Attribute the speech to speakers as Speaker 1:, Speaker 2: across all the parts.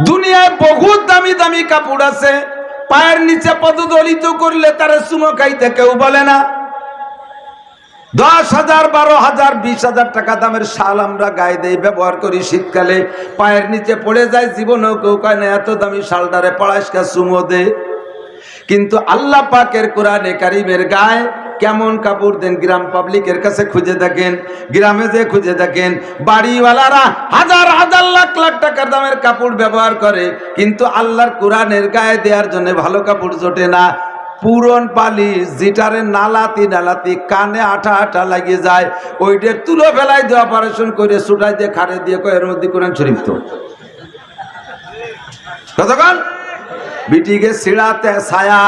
Speaker 1: দুনিয়ায় বহুত দামি দামি কাপড় আছে, পায়ের নিচে পদদলিত করলে তারে চুমো খাইতে কেউ বলে না। 10,000, 12,000, 20,000 টাকা দামের শাল আমরা গায়ে দেই, ব্যবহার করি, শীতকালে পায়ের নিচে পড়ে যায়, জীবনেও কেউ কয় না এত দামি শালটারে পড়াইসকা চুমো দে। কিন্তু আল্লাহ পাকের কোরআনে কারিমের গায়ে কেমন কাপড় দেন, গ্রাম পাবলিকের কাছে খুঁজে দেখেন, গ্রামে যে খুঁজে দেখেন, বাড়িওয়ালারা হাজার হাজার লাখ লাখ টাকার দামের কাপড় ব্যবহার করে, কিন্তু আল্লাহর কোরআনের গায়ে দেওয়ার জন্য ভালো কাপড় জোটে না। পুরন পালিশ যেটারে নালাতি নালাতি কানে আঠা আঠা লাগিয়ে যায়, ওইটার তুলো ফেলাই দিয়ে অপারেশন করে ছুটাই দিয়ে খাড়ে দিয়ে কয় এর মধ্যে কোরআন শরীফ তো কতক্ষণ বিটিকে সিঁড়াতে ছায়া,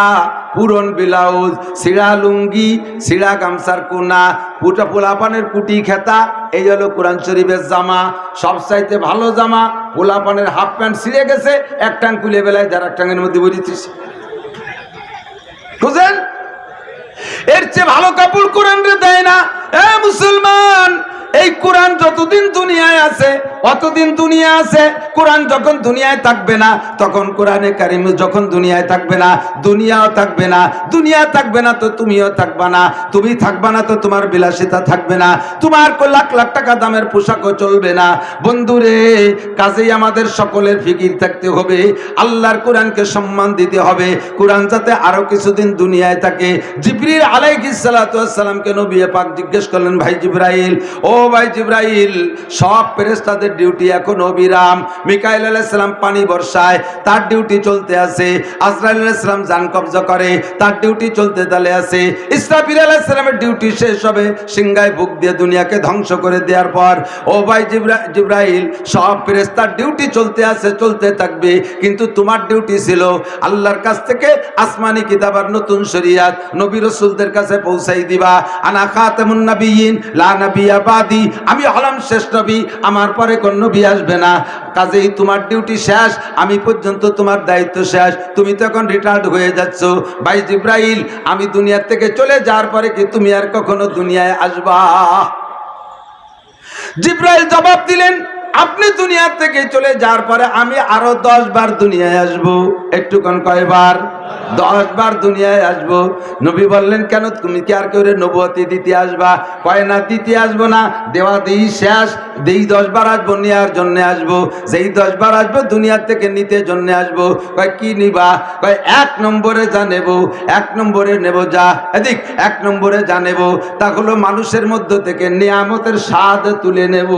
Speaker 1: পুরন ব্লাউজ, সিঁড়া লুঙ্গি, সিঁড়া গামছার কোনা, পুটা পোলাপানের কুটি খেতা, এই হলো কোরআন শরীফের জামা। সবচাইতে ভালো জামা পোলাপানের হাফ প্যান্ট ছিঁড়ে গেছে, এক টাং খুলে বেলায় যার এক টাঙের মধ্যে বলিছিস, বুঝলেন? এর চেয়ে ভালো কাপড় কোরআন রে দেয় না। এ মুসলমান, এই কোরআন যতদিন দুনিয়ায় আছে অতদিন দুনিয়া আছে। কোরআন যখন দুনিয়ায় থাকবে না, তখন কোরআনে কারিম যখন দুনিয়ায় থাকবে না, দুনিয়াও থাকবে না। দুনিয়া থাকবে না তো তুমিও থাকবা না, তুমি থাকবা না তো তোমার বিলাসিতা থাকবে না, তোমার লাখ লাখ টাকা দামের পোশাকও চলবে না। বন্ধুরে, কাজেই আমাদের সকলের ফিকির থাকতে হবে, আল্লাহর কোরআনকে সম্মান দিতে হবে, কোরআন যাতে আরো কিছুদিন দুনিয়ায় থাকে। জিবরিল আলাইহিস সালাতু ওয়াস সালামকে নবী পাক জিজ্ঞেস করলেন, ভাই জিবরাইল, ও ভাই জিবরাইল, সব ফেরেশতাদের ডিউটি এখন অবিরাম। মিকাইল আলাইহিস সালাম পানি বর্ষায়, তার ডিউটি চলতে আছে। আজরাইল আলাইহিস সালাম জান কবজা করে, তার ডিউটি চলতে তালে আছে। ইসরাফিল আলাইহিস সালামের ডিউটি শেষ হবে সিংহায় ভুক দিয়ে দুনিয়াকে ধ্বংস করে দেওয়ার পর। ও ভাই জিবরাইল, সব ফেরেশতার ডিউটি চলতে আছে, চলতে থাকবে, কিন্তু তোমার ডিউটি ছিল আল্লাহর কাছ থেকে আসমানি কিতাব আর নতুন শরীয়ত নবী রাসূলদের কাছে পৌঁছাই দিবা। আনা খাতামুন নবিয়্যিন লা নবিয়্যা বাদি, আমি হলাম শেষ নবী, আমার পরে কোন নবী আসবে না। কাজেই তোমার ডিউটি শেষ, আমি পর্যন্ত তোমার দায়িত্ব শেষ, তুমি তো এখন রিটায়ার্ড হয়ে যাচ্ছ। ভাই জিবরাইল, আমি দুনিয়ার থেকে চলে যাওয়ার পরে কি তুমি আর কখনো দুনিয়ায় আসবা? জিবরাইল জবাব দিলেন, আপনি দুনিয়া থেকে চলে যাওয়ার পরে আমি আরো 10 বার দুনিয়ায় আসবো। একটুক্ষণ কয়বার? 10 বার দুনিয়ায় আসবো। নবী বললেন, কেন, তুমি কি আর কেউ নবুয়তি দিতে আসবা? কয় না, দিতে আসবো না, দেওয়া দেই শেষ, দেই 10 বার আসবো, নেওয়ার জন্য আসবো। যেই 10 বার আসবো দুনিয়ার থেকে নিতে জন্য আসবো। কয় কি নিবা? কয় 1 নম্বরে যা নেব, 1 নম্বরে নেব যা, এদিক 1 নম্বরে যা নেব তা হলো মানুষের মধ্য থেকে নিয়ামতের স্বাদ তুলে নেব।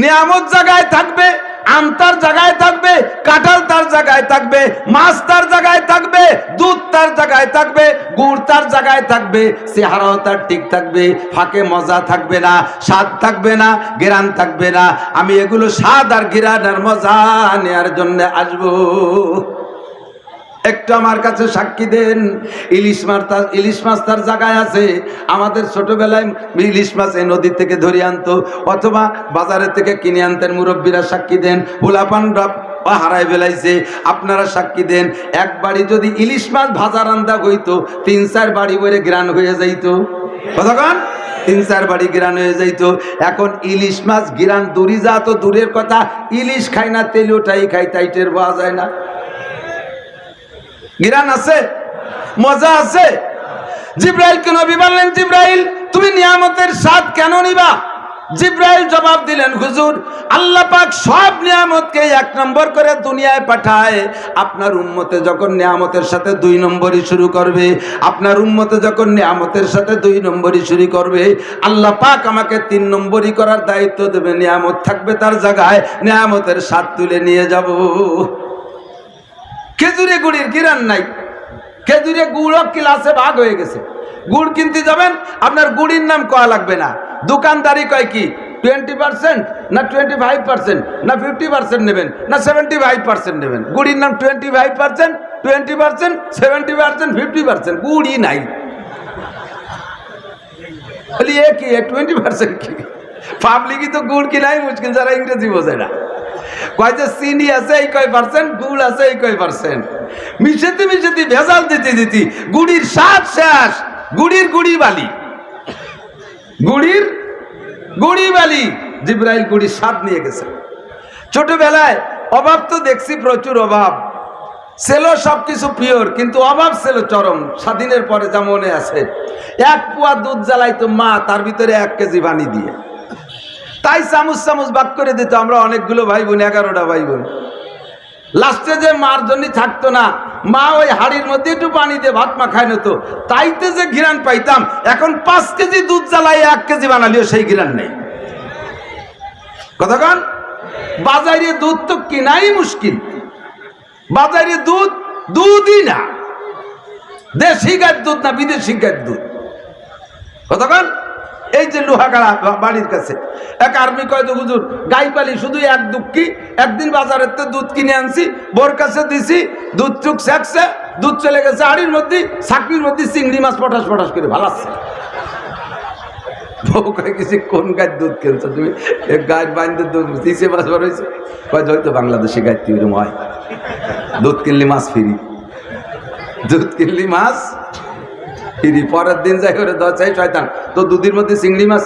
Speaker 1: নিয়ামত জায়গায় থাকবে, আম তার জায়গায় থাকবে, কাঁঠাল তার জায়গায় থাকবে, মাছ তার জায়গায় থাকবে, দুধ তার জায়গায় থাকবে, গুড় তার জায়গায় থাকবে, চেহারাও তার ঠিক থাকবে, ফাঁকে মজা থাকবে না, স্বাদ থাকবে না, ঘ্রাণ থাকবে না। আমি এগুলো স্বাদ আর ঘ্রাণ আর মজা নেওয়ার জন্য আসবো। একটু আমার কাছে সাক্ষী দেন। ইলিশ মাছ তার জায়গায় আছে। আমাদের ছোটবেলায় ইলিশ মাছ এই নদী থেকে ধরে আনতো, অথবা বাজারের থেকে কিনে আনতেন। মুরব্বীরা সাক্ষী দেন, পোলাপানরা হারাই বেলাইছে, আপনারা সাক্ষী দেন। এক বাড়ি যদি ইলিশ মাছ ভাজা রান্দা হইতো, 3-4 বাড়ি বলে গ্রান হয়ে যাইতো। কতক্ষণ? 3-4 বাড়ি গ্রান হয়ে যাইতো। এখন ইলিশ মাছ গ্রান দূরি যা তো দূরের কথা, ইলিশ খাই না, তেলোটাই খাই, তাই টের পাওয়া যায় না। গিরান আছে, মজা আছে। জিবরাইলকে নবী বললেন, জিবরাইল, তুমি নিয়ামতের স্বাদ কেন নিবা? জিবরাইল জবাব দিলেন, হুজুর, আল্লাহ পাক সব নিয়ামতকে 1 নম্বর করে দুনিয়ায় পাঠায়। আপনার উম্মতে যখন নিয়ামতের সাথে 2 নম্বরই শুরু করবে, আপনার উম্মতে যখন নিয়ামতের সাথে 2 নম্বরই শুরু করবে, আল্লাহ পাক আমাকে 3 নম্বরই করার দায়িত্ব দেবে। নিয়ামত থাকবে তার জায়গায়, নিয়ামতের স্বাদ তুলে নিয়ে যাব। খেজুরে গুড়ের গিরান নাই, খেজুরে গুড় ক্লাসে ভাগ হয়ে গেছে। গুড় কিনতে যাবেন, আপনার গুড়ির নাম কয়া লাগবে না। দোকানদারি কয় কি 20% না 25% না 50% নেবেন না 75% নেবেন। গুড়ির নাম 25%, 20%, 70%, 50%। গুড়ই নাই। বলি এ কি 20% কি? পাবলিকই তো গুড় কিনাই মুশকিল, যারা ইংরেজি বোঝে না। কয় যে চিনি আছে এই কয় %, গুড় আছে এই কয় %। মিশাতে মিশাতে ভেজাল দিতে দিতে গুড়ির স্বাদ শেষ। গুড়ির গুড়ি বালি, গুড়ির গুড়ি বালি। জিব্রাইল গুড়ির স্বাদ নিয়ে গেছে। ছোটবেলায় অভাব তো দেখছি, প্রচুর অভাব ছিল, সবকিছু পিওর, কিন্তু অভাব ছিল চরম। স্বাধীনের পরে যা মনে আছে, 1 পোয়া দুধ জ্বালাইতো মা, তার ভিতরে 1 কেজি পানি দিয়ে, তাই চামচ চামচ ভাগ করে দিত। আমরা অনেকগুলো ভাই বোন, 11টা ভাই বোন। লাস্টে যে মার জন্য থাকতো না, মা ওই হাড়ির মধ্যে একটু পানি দিয়ে ভাত মাখায় নিত, তাইতে যে ঘিরান পাইতাম, এখন 5 কেজি দুধ জ্বালাই 1 কেজি বানালিও সেই ঘিরান নেই। কতক্ষণ বাজারে দুধ তো কেনাই মুশকিল, বাজারে দুধ দুধই না, দেশি গায়ের দুধ না বিদেশি গায়ের দুধ। কতক্ষণ এই যে লোহাগাড়া বাড়ির কাছে এক আর্মি কয় তো হুজুর গাই পালি শুধু 1 দুঃখী, একদিন বাজারের তো দুধ কিনে আনছি, বোর কাছে দিছি, দুধ চুক শেখছে, দুধ চলে গেছে হাড়ির মধ্যে, চাকরির মধ্যে চিংড়ি মাছ পটাশ পটাশ করে ভালাচ্ছে। বউ কয়ে গেছি কোন গায়ের দুধ খেলছো তুমি, গায়ের বাইন্দে দুধ দিছে মাছ বার হয়েছে, কয় হয়তো বাংলাদেশে গায়ের এরকম হয়, দুধ কিনলি মাছ ফিরি, দুধ কিনলি মাছ ফিরি। পরের দিন যাই করে দশাই শয়তান, তোর দুধের মধ্যে চিংড়ি মাছ,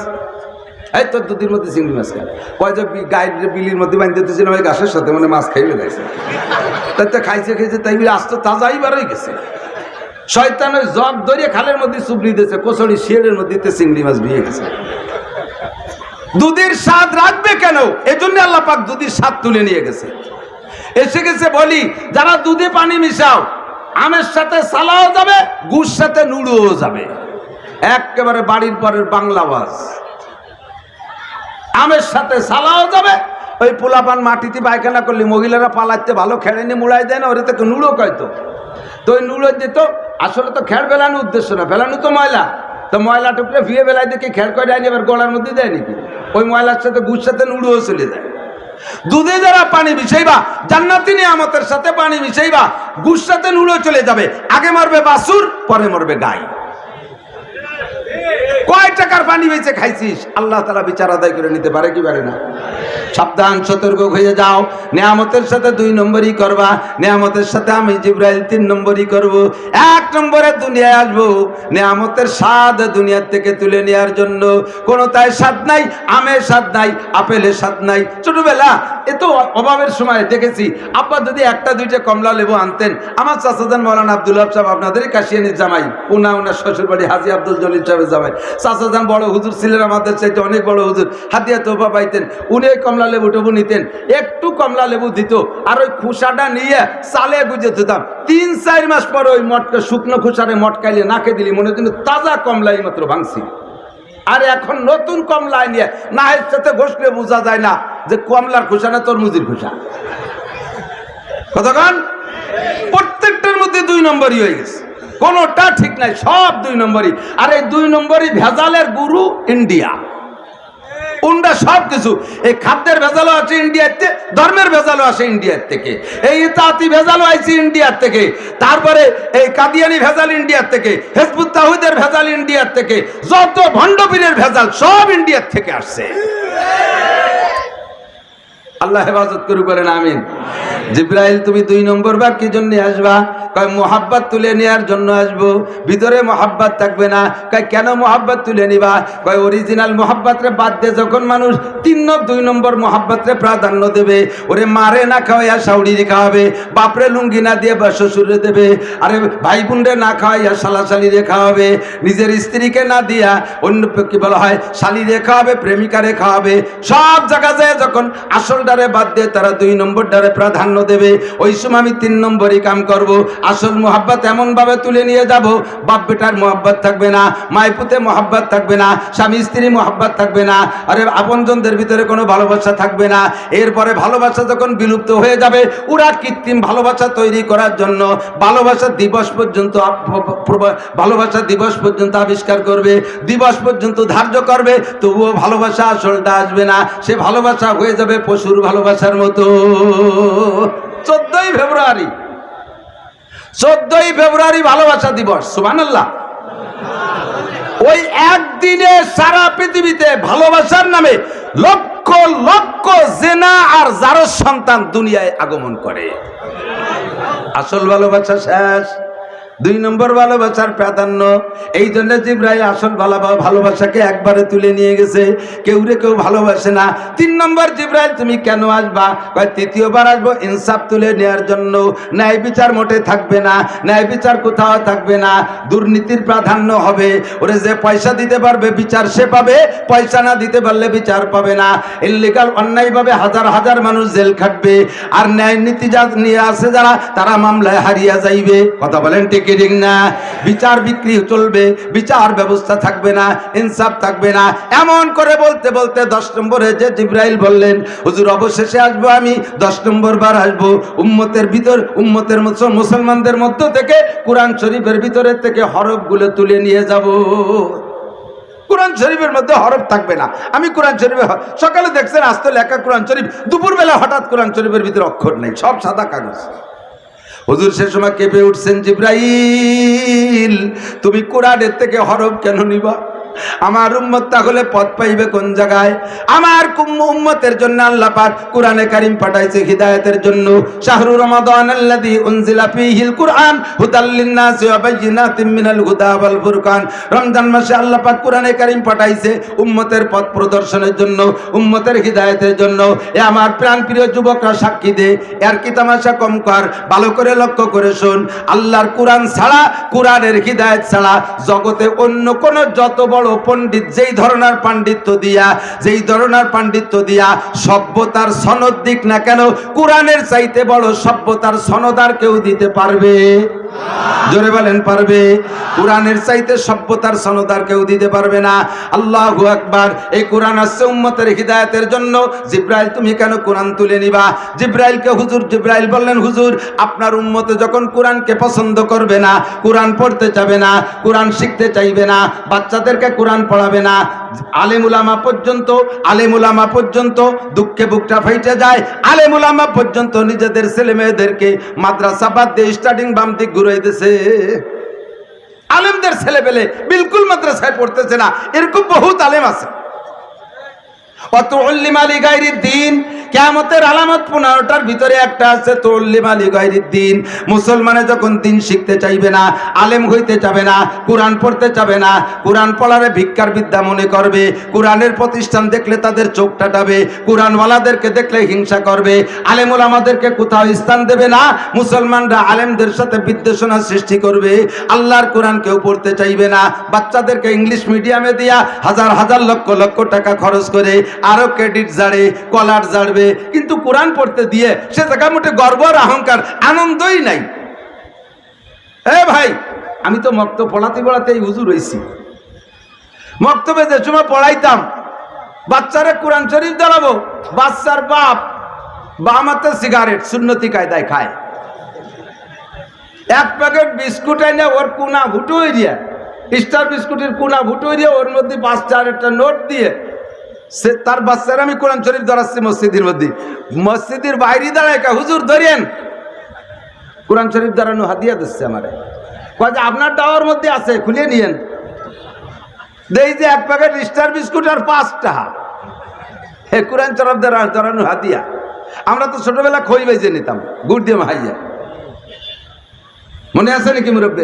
Speaker 1: এই তোর দুধের মধ্যে চিংড়ি মাছ খায়, কয় যে গায়ের বিলির মধ্যে বাঁধতে দিয়েছিল ওই গাছের সাথে মানে মাছ খাইবে গেছে, তাই তো খাইছে খাইছে, তাই বলে আসতো তাজাই বার হয়ে গেছে। শয়তান ওই জগ ধরিয়ে খালের মধ্যে চুবড়ি দিয়েছে, কচড়ি শিয়ালের মধ্যে চিংড়ি মাছ ভিয়ে গেছে। দুধের স্বাদ রাখবে কেন, এজন্য আল্লাহ পাক দুধের স্বাদ তুলে নিয়ে গেছে। এসে গেছে বলি, যারা দুধে পানি মিশাও, আমের সাথে সালাও যাবে, গুড় সাথে নুড়োও যাবে, একেবারে বাড়ির পরের বাংলা বাস। আমের সাথে সালাও যাবে, ওই পোলাপান মাটিতে পায়খানা করলে মহিলারা পালাইতে ভালো খেড়েনি মুড়াই দেয় না, ওরা তো নুড়ো কয়তো, তো ওই নুড়ো দিত। আসলে তো খেড় বেলানো উদ্দেশ্য না, বেলানো তো ময়লা, তো ময়লা টুকরে ফিয়ে বেলায় দেখে খেড় করে দেয়নি, এবার গলার মধ্যে দেয় নাকি, ওই ময়লার সাথে গুড় সাথে নুড়োও চলে যায়। দুধে যারা পানি মিশাইবা, জান্নাতি নিয়ামতের সাথে পানি মিশাইবা, গুড় সাথে নুড়ো চলে যাবে, আগে মরবে বাছুর, পরে মরবে গাই। কয় টাকার পানি বেঁচে খাইছিস, আল্লাহ তাআলা বিচার আদায় করে নিতে পারে কি পারে না? সাবধান, সতর্ক হয়ে যাও। নিয়ামতের সাথে 2 নম্বরই করবা, নিয়ামতের সাথে আমি জিব্রাইল 3 নম্বরই করব। 1 নম্বরে দুনিয়ায় আসবো, নিয়ামতের স্বাদ দুনিয়ার থেকে তুলে নেওয়ার জন্য। কোনো তাই স্বাদ নাই, আমের স্বাদ নাই, আপেলের স্বাদ নাই। ছোটবেলা এত অভাবের সময় দেখেছি, আব্বা যদি 1টা 2টা কমলা লেবু আনতেন, আমার চাচাজান মৌলানা আব্দুল হক সাহেব, আপনাদেরই কাশিয়ানির জামাই, ওনার শ্বশুর বাড়ি হাজি আব্দুল জলিল সাহেবের জামাই, চাচাজান বড় হুজুর ছিলেন, আমাদের চাইতে অনেক বড় হুজুর, হাতিয়া তোফা পাইতেন, উনি ওই কমলা লেবু টবু নিতেন, একটু কমলা লেবু দিত, আর ওই খুসাটা নিয়ে চালে গুজে দিতাম। 3-4 মাস পরে ওই মটকা, শুকনো খুসারে মটকাইলে নাকে দিলি মনে হতো তাজা কমলাই মাত্র ভাঙছি। আর এখন নতুন কমলা নিয়ে না, এর সাথে ঘষলে বোঝা যায় না যে কমলার খুসা না তরমুজের খুসা। কতক্ষণ প্রত্যেকটার মধ্যে 2 নম্বরই হয়ে গেছে, কোনোটা ঠিক নাই, সব 2 নম্বরই। আর এই 2 নম্বরই ভেজালের গুরু ইন্ডিয়া। উন্ডা সব কিছু, এই খাদ্যের ভেজালও আছে ইন্ডিয়াতে, ধর্মের ভেজালও আসে ইন্ডিয়ার থেকে, এই ইতাতি ভেজালও আইছে ইন্ডিয়ার থেকে, তারপরে এই কাদিয়ানি ভেজাল ইন্ডিয়ার থেকে, হিজবুত তাওহীদের ভেজাল ইন্ডিয়ার থেকে, যত ভণ্ডপীরের ভেজাল সব ইন্ডিয়ার থেকে আসছে। আল্লাহ হেফাজত করুক, বলেন আমিন। জিব্রাইল তুমি 2 নম্বর বার কি জন্য আসবা? কয় মোহাব্বত তুলে নেওয়ার জন্য আসবো। ভিতরে মোহাব্বত থাকবে না। কয় কেন মোহাব্বত তুলে নিবা? কয় অরিজিনাল মোহাব্বতরে বাদ দিয়ে যখন মানুষ 2 নম্বর মোহাব্বতরে প্রাধান্য দেবে, ওরে মারে না খাওয়াইয়া শাউরি খাওয়াবে, বাপরে লুঙ্গি না দিয়ে বা শ্বশুরে দেবে, আরে ভাই বোনরে না খাওয়াইয়া শালাশালিরে খাওয়াবে, নিজের স্ত্রীকে না দিয়া অন্য কি বলা হয় শালিরে খাওয়াবে, প্রেমিকারে খাওয়াবে, সব জায়গা যায় যখন আসলটারে বাদ দিয়ে তারা 2 নম্বরটারে প্রাধান্য দেবে, ওই সময় আমি 3 নম্বরই কাম করব। আসল মোহাব্বত এমন ভাবে তুলে নিয়ে যাব, বাপ বেটার মোহাব্বত থাকবে না, মাই পুতে মোহাব্বত থাকবে না, স্বামী স্ত্রী মোহাব্বত থাকবে না, আরে আপনজনদের ভিতরে কোনো ভালোবাসা থাকবে না। এরপরে ভালোবাসা যখন বিলুপ্ত হয়ে যাবে, ওরা কৃত্রিম ভালোবাসা তৈরি করার জন্য ভালোবাসা দিবস পর্যন্ত আবিষ্কার করবে, দিবস পর্যন্ত ধার্য করবে, তবুও ভালোবাসা আসলটা আসবে না। সে ভালোবাসা হয়ে যাবে পশুর ভালোবাসার মতো। 14ই ফেব্রুয়ারি ভালোবাসা দিবস, সুবহানাল্লাহ। ওই একদিনে সারা পৃথিবীতে ভালোবাসার নামে লক্ষ লক্ষ জেনা আর জারজ সন্তান দুনিয়ায় আগমন করে। আসল ভালোবাসা শেষ, দুই নম্বর ভালোবাসার প্রাধান্য। এই জন্য জিবরাইল আসল ভালোবাসাকে একবারে তুলে নিয়ে গেছে, কেউ রে কেউ ভালোবাসে না। 3 নম্বর, জিবরাইল তুমি কেন আসবা? তৃতীয়বার আসবো ইনসাফ তুলে নেওয়ার জন্য। ন্যায় বিচার মোটে থাকবে না, ন্যায় বিচার কোথাও থাকবে না, দুর্নীতির প্রাধান্য হবে। ওরে যে পয়সা দিতে পারবে বিচার সে পাবে, পয়সা না দিতে পারলে বিচার পাবে না। ইল্লিগাল অন্যায়ভাবে হাজার হাজার মানুষ জেল খাটবে, আর ন্যায় নীতি যা নিয়ে আসে যারা, তারা মামলায় হারিয়ে যাইবে। কথা বলেন ঠিক ঠিক না? বিচার বিক্রি চলবে, বিচার ব্যবস্থা থাকবে না, ইনসাফ থাকবে না। এমন করে বলতে বলতে 10 নম্বরে যে জিবরাইল বললেন, হুজুর অবশেষে আসবো আমি, 10 নম্বর বার আসবো। উম্মতের মুসলমানদের মধ্য থেকে কোরআন শরীফের ভিতরের থেকে হরফগুলো তুলে নিয়ে যাব। কোরআন শরীফের মধ্যে হরফ থাকবে না। আমি কোরআন শরীফে সকালে দেখছেন আস্তে লেখা কোরআন শরীফ, দুপুরবেলা হঠাৎ কোরআন শরীফের ভিতরে অক্ষর নেই, সব সাদা কাগজ। হুজুর সে সময় কেঁপে উঠছেন, জিবরাইল তুমি কোরআনের থেকে হরফ কেন নিবা? আমার উম্মত তাহলে পথ পাইবে কোন জায়গায়? আমার উম্মতের জন্য আল্লাহ পাক কোরআনে কারীম পাঠাইছে হিদায়াতের জন্য। শাহরু রমাদান আল্লাযী উনজিলা ফীহিল কুরআন হুদাল লিন-নাসি ওয়া বায়িনাতিন মিনাল হুদা ওয়াল ফুরকান। রমজান মাসে আল্লাহ পাক কোরআনে কারীম পাঠাইছে উম্মতের পথ প্রদর্শনের জন্য, উম্মতের হিদায়াতের জন্য। এ আমার প্রাণপ্রিয় যুবকরা সাক্ষী দে, এর কি তামাশা কম কর, ভালো করে লক্ষ্য করে শোন। আল্লাহর কোরআন ছাড়া, কোরআনের হিদায়াত ছাড়া জগতে অন্য কোন যত বড় পণ্ডিত যেই ধরনের পাণ্ডিত্য দিয়া সভ্যতার সনদ দিক না কেন, কোরআনের চাইতে বড় সভ্যতার সনদ আর কেউ দিতে পারবে? জোরে বলেন পারবে? কোরআনের চাইতে সভ্যতার সনদ আর কেউ দিতে পারবে না। আল্লাহু আকবার। এই কোরআন আসছে উম্মতের হিদায়াতের জন্য। জিবরাইল তুমি কেন কোরআন তুলে নিবা? জিবরাইল বললেন, হুজুর আপনার উম্মতে যখন কোরআনকে পছন্দ করবে না, কোরআন পড়তে চাবে না, কোরআন শিখতে চাইবে না, বাচ্চাদেরকে কোরআন পড়াবে না, আলেম উলামা পর্যন্ত দুঃখে বুকটা ফাইটে যায়। আলেম উলামা পর্যন্ত নিজেদের ছেলে মেয়েদেরকে মাদ্রাসা বাদ দিয়ে স্টার্টিং বাম দিক ঘুরাইতেছে। আলেমদের ছেলে পেলে বিলকুল মাদ্রাসায় পড়তেছে না, এরকম বহুত আলেম আছে। কিয়ামতের আলামত 15টার ভিতরে একটা আছে তুল্লিম আলী গায়রিদ্দিন। মুসলমানে যখন দিন শিখতে চাইবে না, আলেম হইতে চাবে না, কোরআন পড়তে চাবে না, কোরআন পড়ারে ভিক্ষার বিদ্যা মনে করবে, কোরআনের প্রতিষ্ঠান দেখলে তাদের চোখ টাটাবে, কোরআনওয়ালাদেরকে দেখলে হিংসা করবে, আলেম ওলামাদেরকে কোথাও স্থান দেবে না, মুসলমানরা আলেমদের সাথে বিদ্বেষণা সৃষ্টি করবে, আল্লাহর কোরআন কেউ পড়তে চাইবে না, বাচ্চাদেরকে ইংলিশ মিডিয়ামে দিয়া হাজার হাজার লক্ষ লক্ষ টাকা খরচ করে আরো ক্রেডিট জাড়ে, কলার জাড়বে, কিন্তু কোরআন পড়তে দিয়ে সে জায়গা মোটে গর্ব আর অহংকার, আনন্দই নাই। ভাই আমি তো মক্তব পড়াতে এই হুজুর হইছি। মক্তবে যে সময় পড়াইতাম বাচ্চারে কোরআন শরীফ দাঁড়াবো, বাচ্চার বাপ বামাতে সিগারেট সুন্নতি কায়দায় খায়, এক প্যাকেট বিস্কুট এনে ওর কুনা ভুটো দিয়ে, স্টার বিস্কুটের কুনা ভুটো দিয়ে ওর মধ্যে 5-4 একটা নোট দিয়ে সে তার বাচ্চারা আমি কোরআন শরীফ ধরাচ্ছি মসজিদের মধ্যে, মসজিদের বাইরে দাঁড়ায় হুজুর ধরেন কোরআন শরীফ দাঁড়ানো হাদিয়া দিচ্ছে আমারে, কয় যে আপনার টাওয়ার মধ্যে আছে খুলে নিয়েন। দেই যে এক প্যাকেট স্টার বিস্কুট আর 5 টাকা কোরআন শরীফ দাঁড়ানো হাদিয়া। আমরা তো ছোটবেলা খই বেজে নিতাম গুড় দিয়ে মাহাইয়া, মনে আছে নাকি মুরব্বী?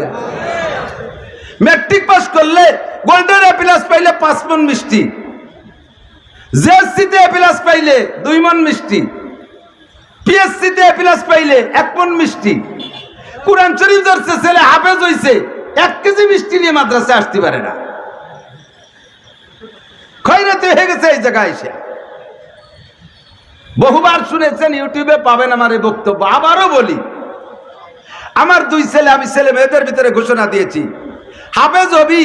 Speaker 1: ম্যাট্রিক পাস করলে গোল্ডেন এ প্লাস পাইলে 5 মণ মিষ্টি, জেএসসিতে এ প্লাস পাইলে 2 মণ মিষ্টি, পিএসসিতে এ প্লাস পাইলে 1 মণ মিষ্টি। কোরআন শরীফ ধরছে ছেলে হাফেজ হইছে, 1 কেজি মিষ্টি নিয়ে মাদ্রাসায় আসতে পারে না, খয়রাতি হয়ে গেছে এই জায়গায় এসে। বহুবার শুনেছেন, ইউটিউবে পাবেন আমার এই বক্তব্য। আবারও বলি, আমার 2 ছেলে, আমি ছেলে মেয়েদের ভিতরে ঘোষণা দিয়েছি, হাফেজ হবি।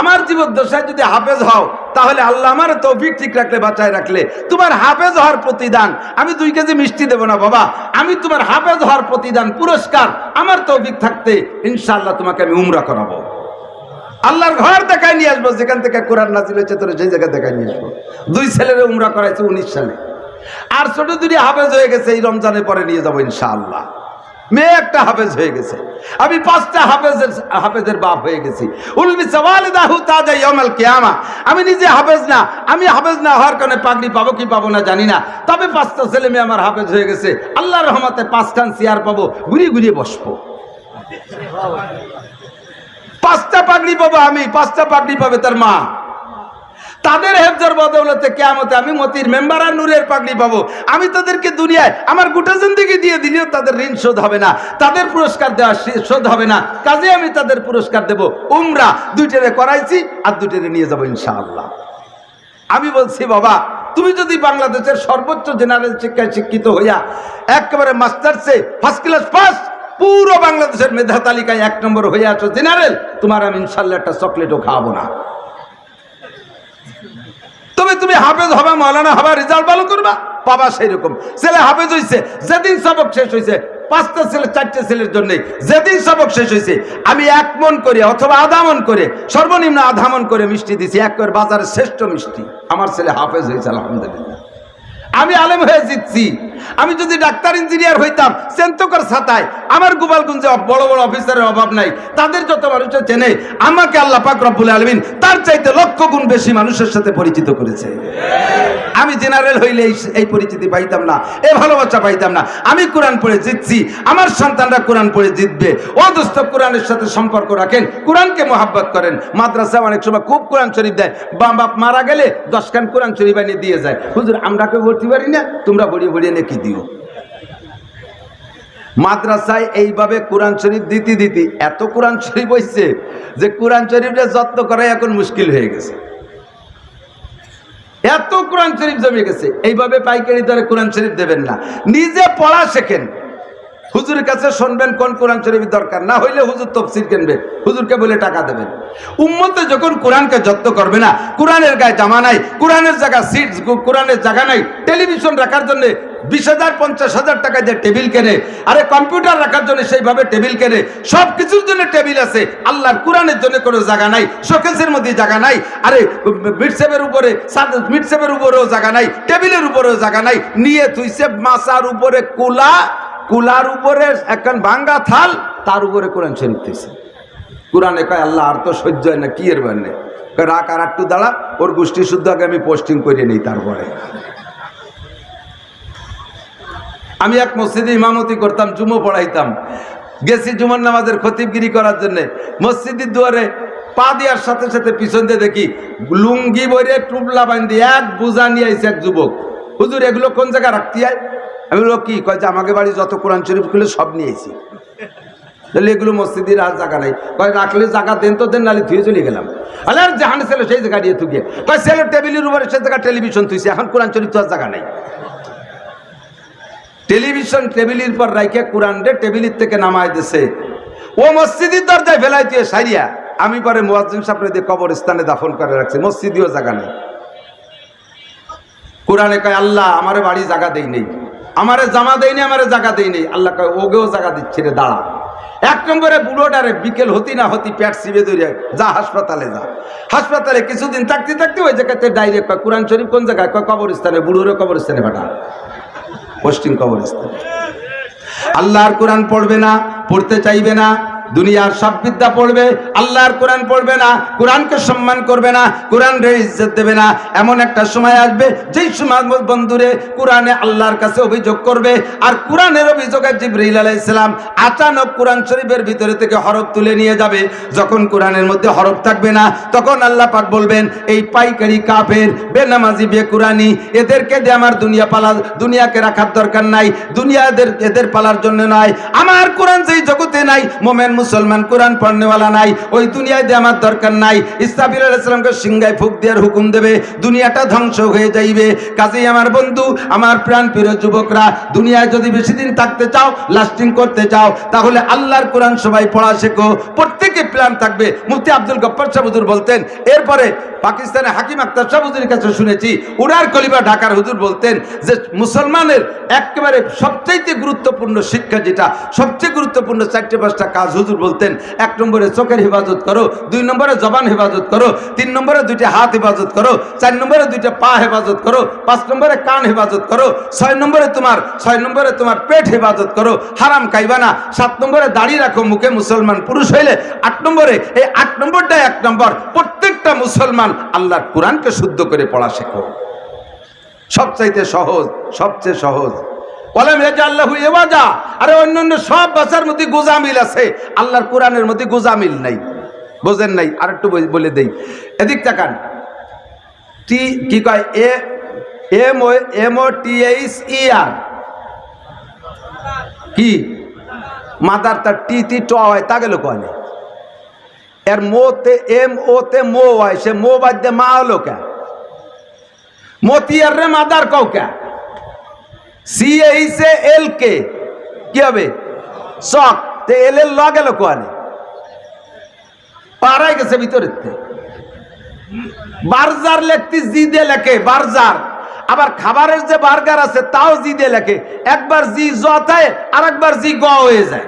Speaker 1: আমার জীবদ্দশায় যদি হাফেজ হও তাহলে আল্লাহ আমার তৌফিক ঠিক রাখলে, বাঁচায় রাখলে, তোমার হাফেজ হওয়ার প্রতিদান আমি 2 কেজি মিষ্টি দেব না বাবা, আমি তোমার হাফেজ হওয়ার প্রতিদান পুরস্কার আমার তৌফিক থাকতে ইনশাআল্লাহ তোমাকে আমি উমরা করাবো, আল্লাহর ঘর দেখায় নিয়ে আসবো, যেখান থেকে কোরআন নাজিল হয়েছে তোর সেই জায়গা দেখায় নিয়ে আসবো। 2 ছেলের উমরা করাইছে 19 সালে, আর ছোট 2 হাফেজ হয়ে গেছে, এই রমজানের পরে নিয়ে যাবো ইনশাআল্লাহ। মেয়ে একটা হাফেজ হয়ে গেছে, আমি 5টা হাফেজের বাপ হয়ে গেছি। আমি নিজে হাফেজ না, আমি হাফেজ না হওয়ার কারণে পাগড়ি পাবো কি পাবো না জানি না, তবে 5টা ছেলে মেয়ে আমার হাফেজ হয়ে গেছে। আল্লাহর রহমতে 5খান চেয়ার পাবো, ঘুরিয়ে ঘুরিয়ে বসবো। 5টা পাগড়ি পাবো আমি, 5টা পাগড়ি পাবে তার মা। তাদের হেফজের বদৌলতে কিয়ামতে আমি মতির মেম্বার আর নূরের পাগড়ি পাবো। আমি তাদেরকে দুনিয়ায় আমার গোটা জিন্দেগি দিয়ে দিলেও তাদের ঋণ শোধ হবে না, তাদের পুরস্কার দেওয়া শোধ হবে না। কাজে আমি তাদের পুরস্কার দেব। উমরা 2টেরে করাইছি আর 2টেরে নিয়ে যাবো ইনশাআল্লাহ। আমি বলছি বাবা, তুমি যদি বাংলাদেশের সর্বোচ্চ জেনারেল শিক্ষায় শিক্ষিত হইয়া একেবারে মাস্টার্সে ফার্স্ট ক্লাস পাস, পুরো বাংলাদেশের মেধা তালিকায় 1 নম্বর হয়ে আছো জেনারেল, তোমার আমি ইনশাল্লাহ একটা চকলেটও খাওয়াবো না। তবে তুমি হাফেজ হবা, মাওলানা হবা, রেজাল্ট ভালো করবা, পাবা সেই রকম। ছেলে হাফেজ হয়েছে, যেদিন সবক শেষ হয়েছে 5টা ছেলে 4টে ছেলের জন্য যেদিন সবক শেষ হয়েছে আমি 1 মণ করে অথবা আধা মণ করে, সর্বনিম্ন আধা মণ করে মিষ্টি দিছি, একবার বাজারের শ্রেষ্ঠ মিষ্টি। আমার ছেলে হাফেজ হয়েছে আলহামদুলিল্লাহ। আমি আলেম হয়ে জিতছি। আমি যদি ডাক্তার ইঞ্জিনিয়ার হইতাম সেন্তকর ছাতায়, আমার গোপালগঞ্জে বড় বড় অফিসারের অভাব নাই, তাদের যত মানুষের চেনে আমাকে আল্লাহ পাক রব্বুল আলামিন তার চাইতে লক্ষ গুণ বেশি মানুষের সাথে পরিচিত করেছে। আমি জেনারেল হইলে এই পরিচিতি পাইতাম না, এই ভালোবাসা পাইতাম না। আমি কোরআন পড়ে জিতছি, আমার সন্তানরা কোরআন পড়ে জিতবে। ও দোস্ত, কোরআনের সাথে সম্পর্ক রাখেন, কোরআনকে মহাব্বত করেন। মাদ্রাসা অনেক সময় খুব কোরআন শরীফ দেয়, বাপ মারা গেলে 10 খান কোরআন শরীফ এনে দিয়ে যায়। হুজুর আমরা কেউ ভর্তি পারি না, তোমরা বড়িয়ে বড়িয়ে নাকি দিও। মাদ্রাসায় এইভাবে কোরআন শরীফ দিতে দিতে এত কোরআন শরীফ হয়েছে যে কোরআন শরীফের যত্ন করাই এখন মুশকিল হয়ে গেছে। এত কোরআন শরীফ জমে গেছে। এইভাবে পাইকারি দরে কোরআন শরীফ দেবেন না, নিজে পড়া শেখেন। হুজুরের কাছে শুনবেন কোন কোরআন শরীফের দরকার, না হইলে হুজুর তফসির কিনবে, হুজুরকে বলে টাকা দেবেন। উম্মতে যখন কোরআনকে যত্ন করবে না, কোরআনের গায়ে জামা নাই, কোরআনের জায়গা সিট, কোরআনের জায়গা নাই, টেলিভিশন রাখার জন্য 20,000 50,000 টাকা দিয়ে টেবিল কেনে, আরে কম্পিউটার রাখার জন্য সেইভাবে টেবিল কেনে, সব কিছুর জন্য টেবিল আছে, আল্লাহর কোরআনের জন্য কোনো জায়গা নাই, শোকেসের মধ্যে জায়গা নাই, আরে মিটসেপের উপরে মিটসেপের উপরেও জায়গা নাই, টেবিলের উপরেও জায়গা নাই, নিয়ে তুইছে মাছার উপরে কুলার উপরে একখান ভাঙ্গা থাল, তার উপরে কোরআন শরীফ দিয়েছে। কোরআনে কয় আল্লাহ আর তো সহ্য হয় না, কি এর বান্নে রাখ আর একটু দাঁড়া, ওর গোষ্ঠী শুদ্ধ আগে আমি পোস্টিং করে নেই। তারপরে আমি এক মসজিদে ইমামতি করতাম, জুমো পড়াইতাম। গেছি জুমার নামাজের খতিবগিরি করার জন্য, মসজিদের দুয়ারে পা দেওয়ার সাথে সাথে পিছন দিয়ে দেখি লুঙ্গি বইরে টুপলা বান্ধি এক বোঝা নিয়ে আইছে এক যুবক। হুজুর এগুলো কোন জায়গায় রাখতে হয়? আমি বললো কি? কয় যে আমাকে বাড়ি যত কোরআন শরীফ খুলে সব নিয়েছি। তাহলে এগুলো মসজিদের আর জায়গা নাই। কয় রাখলে জায়গা দেন তো দেন, নালি ধুয়ে চলে গেলাম। আলে আর যেখানে ছিল সেই জায়গা দিয়ে থুকে, কয় ছেলে টেবিলের উপরে সে জায়গা টেলিভিশন থুইছে, এখন কোরআন শরীফ তো আর জায়গা নাই। টেলিভিশন টেবিলের পর রাইকে কোরআন রে টেবিলের থেকে নামায় দিছে, ও মসজিদের দরজায় ফেলাই দিয়ে সারিয়া আমি পরে মুয়াজ্জিন সাহেব দিয়ে কবরস্থানে দাফন করে রাখছি, মসজিদেও জায়গা নেই। কোরআনে কয় আল্লাহ আমারে বাড়ি জায়গা দেই নেই, আমারে জামা দেই নেই, আমারে জায়গা দেই নেই। আল্লাহ কয় ওগেও জায়গা দিচ্ছে রে, দাঁড়া। 1 নম্বরে বুড়োটারে বিকেল হতি না হতি পেট সিবে ধরে যা হাসপাতালে যা। হাসপাতালে কিছুদিন থাকতে থাকতে ওই জায়গাতে ডাইরেক্ট কয় কোরআন শরীফ কোন জায়গায়? কয় কবরস্থানে। বুড়োরে কবরস্থানে পাঠা, পোস্টিং কবরস্থানে। আল্লাহর কোরআন পড়বে না, পড়তে চাইবে না, দুনিয়ার সব বিদ্যা পড়বে, আল্লাহর কোরআন পড়বে না, কোরআনকে সম্মান করবে না, কোরআনের ইজ্জত দেবে না। এমন একটা সময় আসবে যেই সময় বন্ধুরে কোরআনে আল্লাহর কাছে অভিযোগ করবে, আর কোরআনের অভিযোগে জিবরাইল আলাইহিস সালাম আচানক কোরআন শরীফের ভিতরে থেকে হরফ তুলে নিয়ে যাবে। যখন কোরআনের মধ্যে হরফ থাকবে না, তখন আল্লাহ পাক বলবেন এই পাইকারি কাফের বেনামাজি বেকুরানি এদেরকে দিয়ে আমার দুনিয়াকে রাখার দরকার নাই, দুনিয়া এদের পালার জন্য নয়। আমার কোরআন যেই জগতে নাই, মোমেন মুসলমান কোরআন পড়নেওয়ালা নাই, ওই দুনিয়ায় দিয়ে আমার দরকার নাই। ইসরাফিল আলাইহিস সালামকে সিংহায় ফুঁক দেওয়ার হুকুম দেবে, দুনিয়াটা ধ্বংস হয়ে যাইবে। কাজেই আমার বন্ধু, আমার প্রাণ প্রিয় যুবকরা, দুনিয়ায় যদি বেশি দিন থাকতে চাও, লাস্টিং করতে চাও, তাহলে আল্লাহর কোরআন সবাই পড়া শেখো, প্রত্যেকে প্ল্যান থাকবে। মুফতি আব্দুল গফফার সাহেব হুজুর বলতেন। এরপরে পাকিস্তানের হাকিম আখতার সাহেব হুজুরের কাছে শুনেছি, উনার কলিবা ঢাকার হুজুর বলতেন যে মুসলমানের একেবারে সবচেয়ে গুরুত্বপূর্ণ শিক্ষা যেটা, সবচেয়ে গুরুত্বপূর্ণ 4-5টা কাজ হুজুর বলতেন। 1 নম্বরে চোখের হেফাজত করো, 2 নম্বরে জবান হেফাজত করো, 3 নম্বরে 2টা হাত হেফাজত করো, 4 নম্বরে 2টা পা হেফাজত করো, 5 নম্বরে কান হেফাজত করো, 6 নম্বরে তোমার পেট হেফাজত করো, হারাম খাইবা না, 7 নম্বরে দাড়ি রাখো মুখে মুসলমান পুরুষ হইলে, 8 নম্বরে এই 8 নম্বরটা 1 নম্বর, প্রত্যেকটা মুসলমান আল্লাহর কোরআনকে শুদ্ধ করে পড়া শেখো। সবচাইতে সহজ, সবচেয়ে সহজ। আরে অন্যান্য সব ভাষার মধ্যে গোজামিল আছে, আল্লাহর কোরআনের মধ্যে গোজামিল নাই। বোঝেন নাই, আর একটু বলে দেই, এদিক তাকান। টি কি কয়, MOTHER কি মাদার, তার টি ট হয়, তা গেল কয় না। এর MO মো হয়, সে মো বাদ দিয়ে মা হলো কে? মতিয়ার রে মাদার কও কে? CHAL কে কি হবে? চক। তে এল এর ল গেল কোয়ানে? পাড়াই গেছে ভিতরের। বার্জার লেখতে জি দিয়ে লেখে, বার্জার। আবার খাবারের যে বার্গার আছে তাও জি দিয়ে লেখে, একবার জি জ থাকে আর একবার জি গ হয়ে যায়।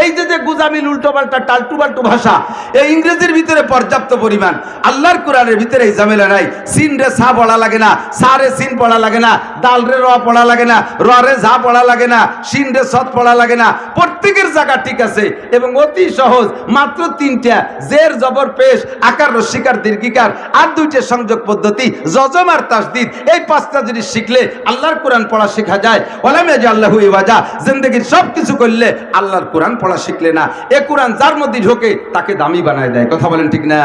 Speaker 1: এই যে গুজামিল, উল্টো পাল্টা, টাল্টু পাল্টু ভাষা, এই ইংরেজির ভিতরে পর্যাপ্ত পরিমাণ। আল্লাহর কোরআনের ভিতরে এই ঝামেলা নাই। সিন রে সা পড়া লাগে না, সা রে সিন পড়া লাগে না, দাল রে র পড়া লাগে না, র রে ঝা পড়া লাগে না, সিন রে সৎ পড়া লাগে না। প্রত্যেকের জায়গা ঠিক আছে এবং অতি সহজ। মাত্র 3টা, জের জবর পেশ, আকার রস্যিকার দীর্ঘিকার, আর 2টে সংযোগ পদ্ধতি, যজম আর তাসদীদ। এই 5টা জিনিস শিখলে আল্লাহর কোরআন পড়া শেখা যায়। ওয়ালাম ইয়াজাল্লাহু ইওয়াজা, জিন্দেগির সব কিছু করলে আল্লাহর কোরআন পড়া শিখলে না। এ কোরআন যার মধ্যে ঢোকে তাকে দামি বানায় দেয়। কথা বলেন ঠিক না?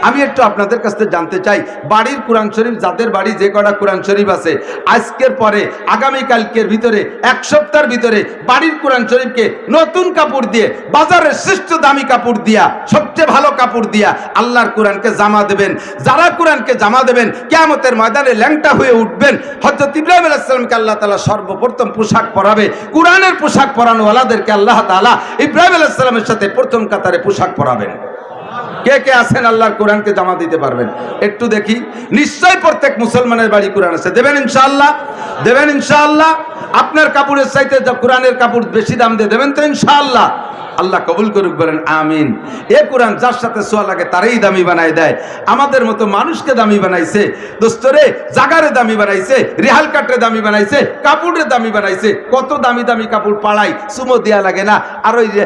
Speaker 1: আমি একটু আপনাদের কাছ থেকে জানতে চাই, বাড়ির কোরআন শরীফ, যাদের বাড়ি যে কটা কোরআন শরীফ আছে, আজকের পরে আগামীকালকের ভিতরে 1 সপ্তাহের ভিতরে বাড়ির কোরআন শরীফকে নতুন কাপড় দিয়ে, বাজারের শ্রেষ্ঠ দামি কাপড় দিয়া, সবচেয়ে ভালো কাপড় দিয়া আল্লাহর কোরআনকে জামা দেবেন। যারা কোরআনকে জামা দেবেন, কিয়ামতের ময়দানে ল্যাংটা হয়ে উঠবেন। হযরত ইব্রাহিম আলাইহিস সালামকে আল্লাহ তাআলা সর্বপ্রথম পোশাক পরাবে। কোরআনের পোশাক পরানোওয়ালাদেরকে আল্লাহ তাআলা ইব্রাহিম আলাইহিস সালামের সাথে প্রথম কাতারে পোশাক পরাবেন। কে কে আছেন আল্লাহর কোরআনকে জামা দিতে পারবেন? একটু দেখি। নিশ্চয় প্রত্যেক মুসলমানের বাড়ি কোরআন আছে। দেবেন ইনশাআল্লাহ? দেবেন ইনশাআল্লাহ? আপনার কাপড়ের চাইতে কোরআনের কাপড় বেশি দাম দিয়ে দেবেন তো ইনশাআল্লাহ? আল্লাহ কবুল করুক, বলেন আমিন। এ কোরআন যার সাথে সোয়া লাগে তারই দামি বানায় দেয়। আমাদের মতো মানুষকে দামি বানাইছে, দোস্তরে জাগারে দামি বানাইছে, রিহাল কাটরে দামি বানাইছে, কাপড়ে দামি বানাইছে। কত দামি দামি কাপড় পাড়াই, সুমো দেয়া লাগে না। আর ওই যে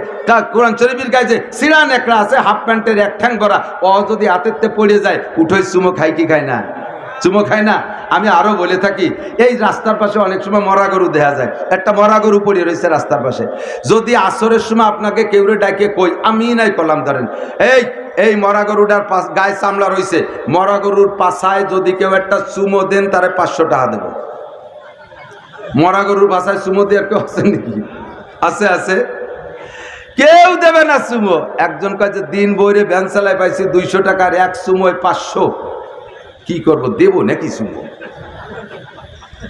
Speaker 1: কোরআন শরীফের গায়ে যে সিরা নেকড়া আছে, হাফ প্যান্টের এক ঠ্যাং ভরা, ও যদি হাতেতে পড়ে যায়, উঠোই সুমো খাই কি খায় না? চুমো খায় না? আমি আরো বলে থাকি, এই রাস্তার পাশে অনেক সময় মরা গরু দেখা যায়। একটা মরা গরু পড়ে রয়েছে রাস্তার পাশে। যদি সময় আপনাকে কেউরে ডাকে কই, আমি নাই কলাম, ধরেন এই মরা গরুটার গায়ে চামড়া রয়েছে, মরা গরুর পাছায় যদি কেউ একটা চুমো দেন, তারে 500 টাকা দেব। মরা গরুর পাছায় চুমো দিয়ে কেউ আছে নাকি? আছে? আছে? কেউ দেবে না চুমো। একজন কয় যে দিন বইরে ভ্যান চালায় পাইছি 200 টাকার, এক চুমোয় 500। কি করবো, দেবো নাকি চুমো?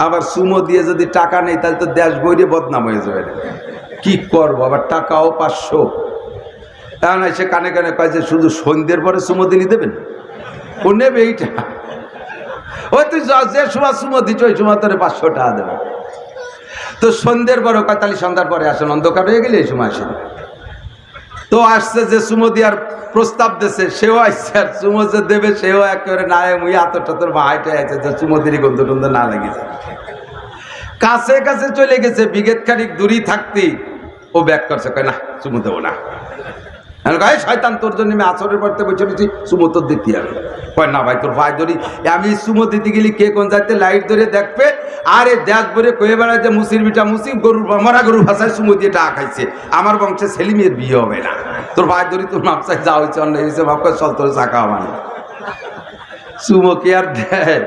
Speaker 1: আবার চুমো দিয়ে যদি টাকা নেই, তাহলে তো দেশ বইরে বদনাম হয়ে যাবে। কি করবো, আবার টাকাও 500। এখন এসে কানে কানে কয় যে শুধু সন্ধ্যের পরে চুমো দিলি দেবেন? ও নেবে এইটা। ওই তুই যে সময় চুমো দিচ্ছ, ওই সময় তোরে 500 টাকা দেবে। তো সন্ধ্যের পরে কয়, তাহলে সন্ধ্যার পরে আসেন, অন্ধকার হয়ে গেলে এই সময় আসেন। তো আসছে যে চুমো দেওয়ার প্রস্তাব দিয়েছে, সেও আসছে। আর চুমো যে দেবে সেও একেবারে না মুই আতরটা তোর ভাইটাই আছে, যে চুমো দিলি গন্ধ টন্ধ না লাগিয়েছে। কাছে কাছে চলে গেছে, বিঘেত খানিক দূরই থাকতেই ও ব্যাক করছে, কয় না চুমো দেবো না। গায়ে শয়তান, তোর জন্য আমি আসরের পড়তে বসে রয়েছি, চুমো তোর দিতে হবে। কয় না ভাই, তোর ভাই ধরি, আমি চুমো দিতে গেলি কে কোন যাইতে লাইট ধরে দেখবে, আর এই দেখ বলে কয়ে বেড়ায় যে মুসির বিটা মুসি, গরুর মরা গরুর ভাষায় চুমো দিয়ে টাকা খাইছে, আমার বংশে ছেলে মেয়ের বিয়ে হবে না। তোর ভাই ধরি, তোর মাপসায় যা হয়েছে অন্যায় হয়েছে, ভাব করে চল তোর চাকা মানে চুমো কে আর দেয়,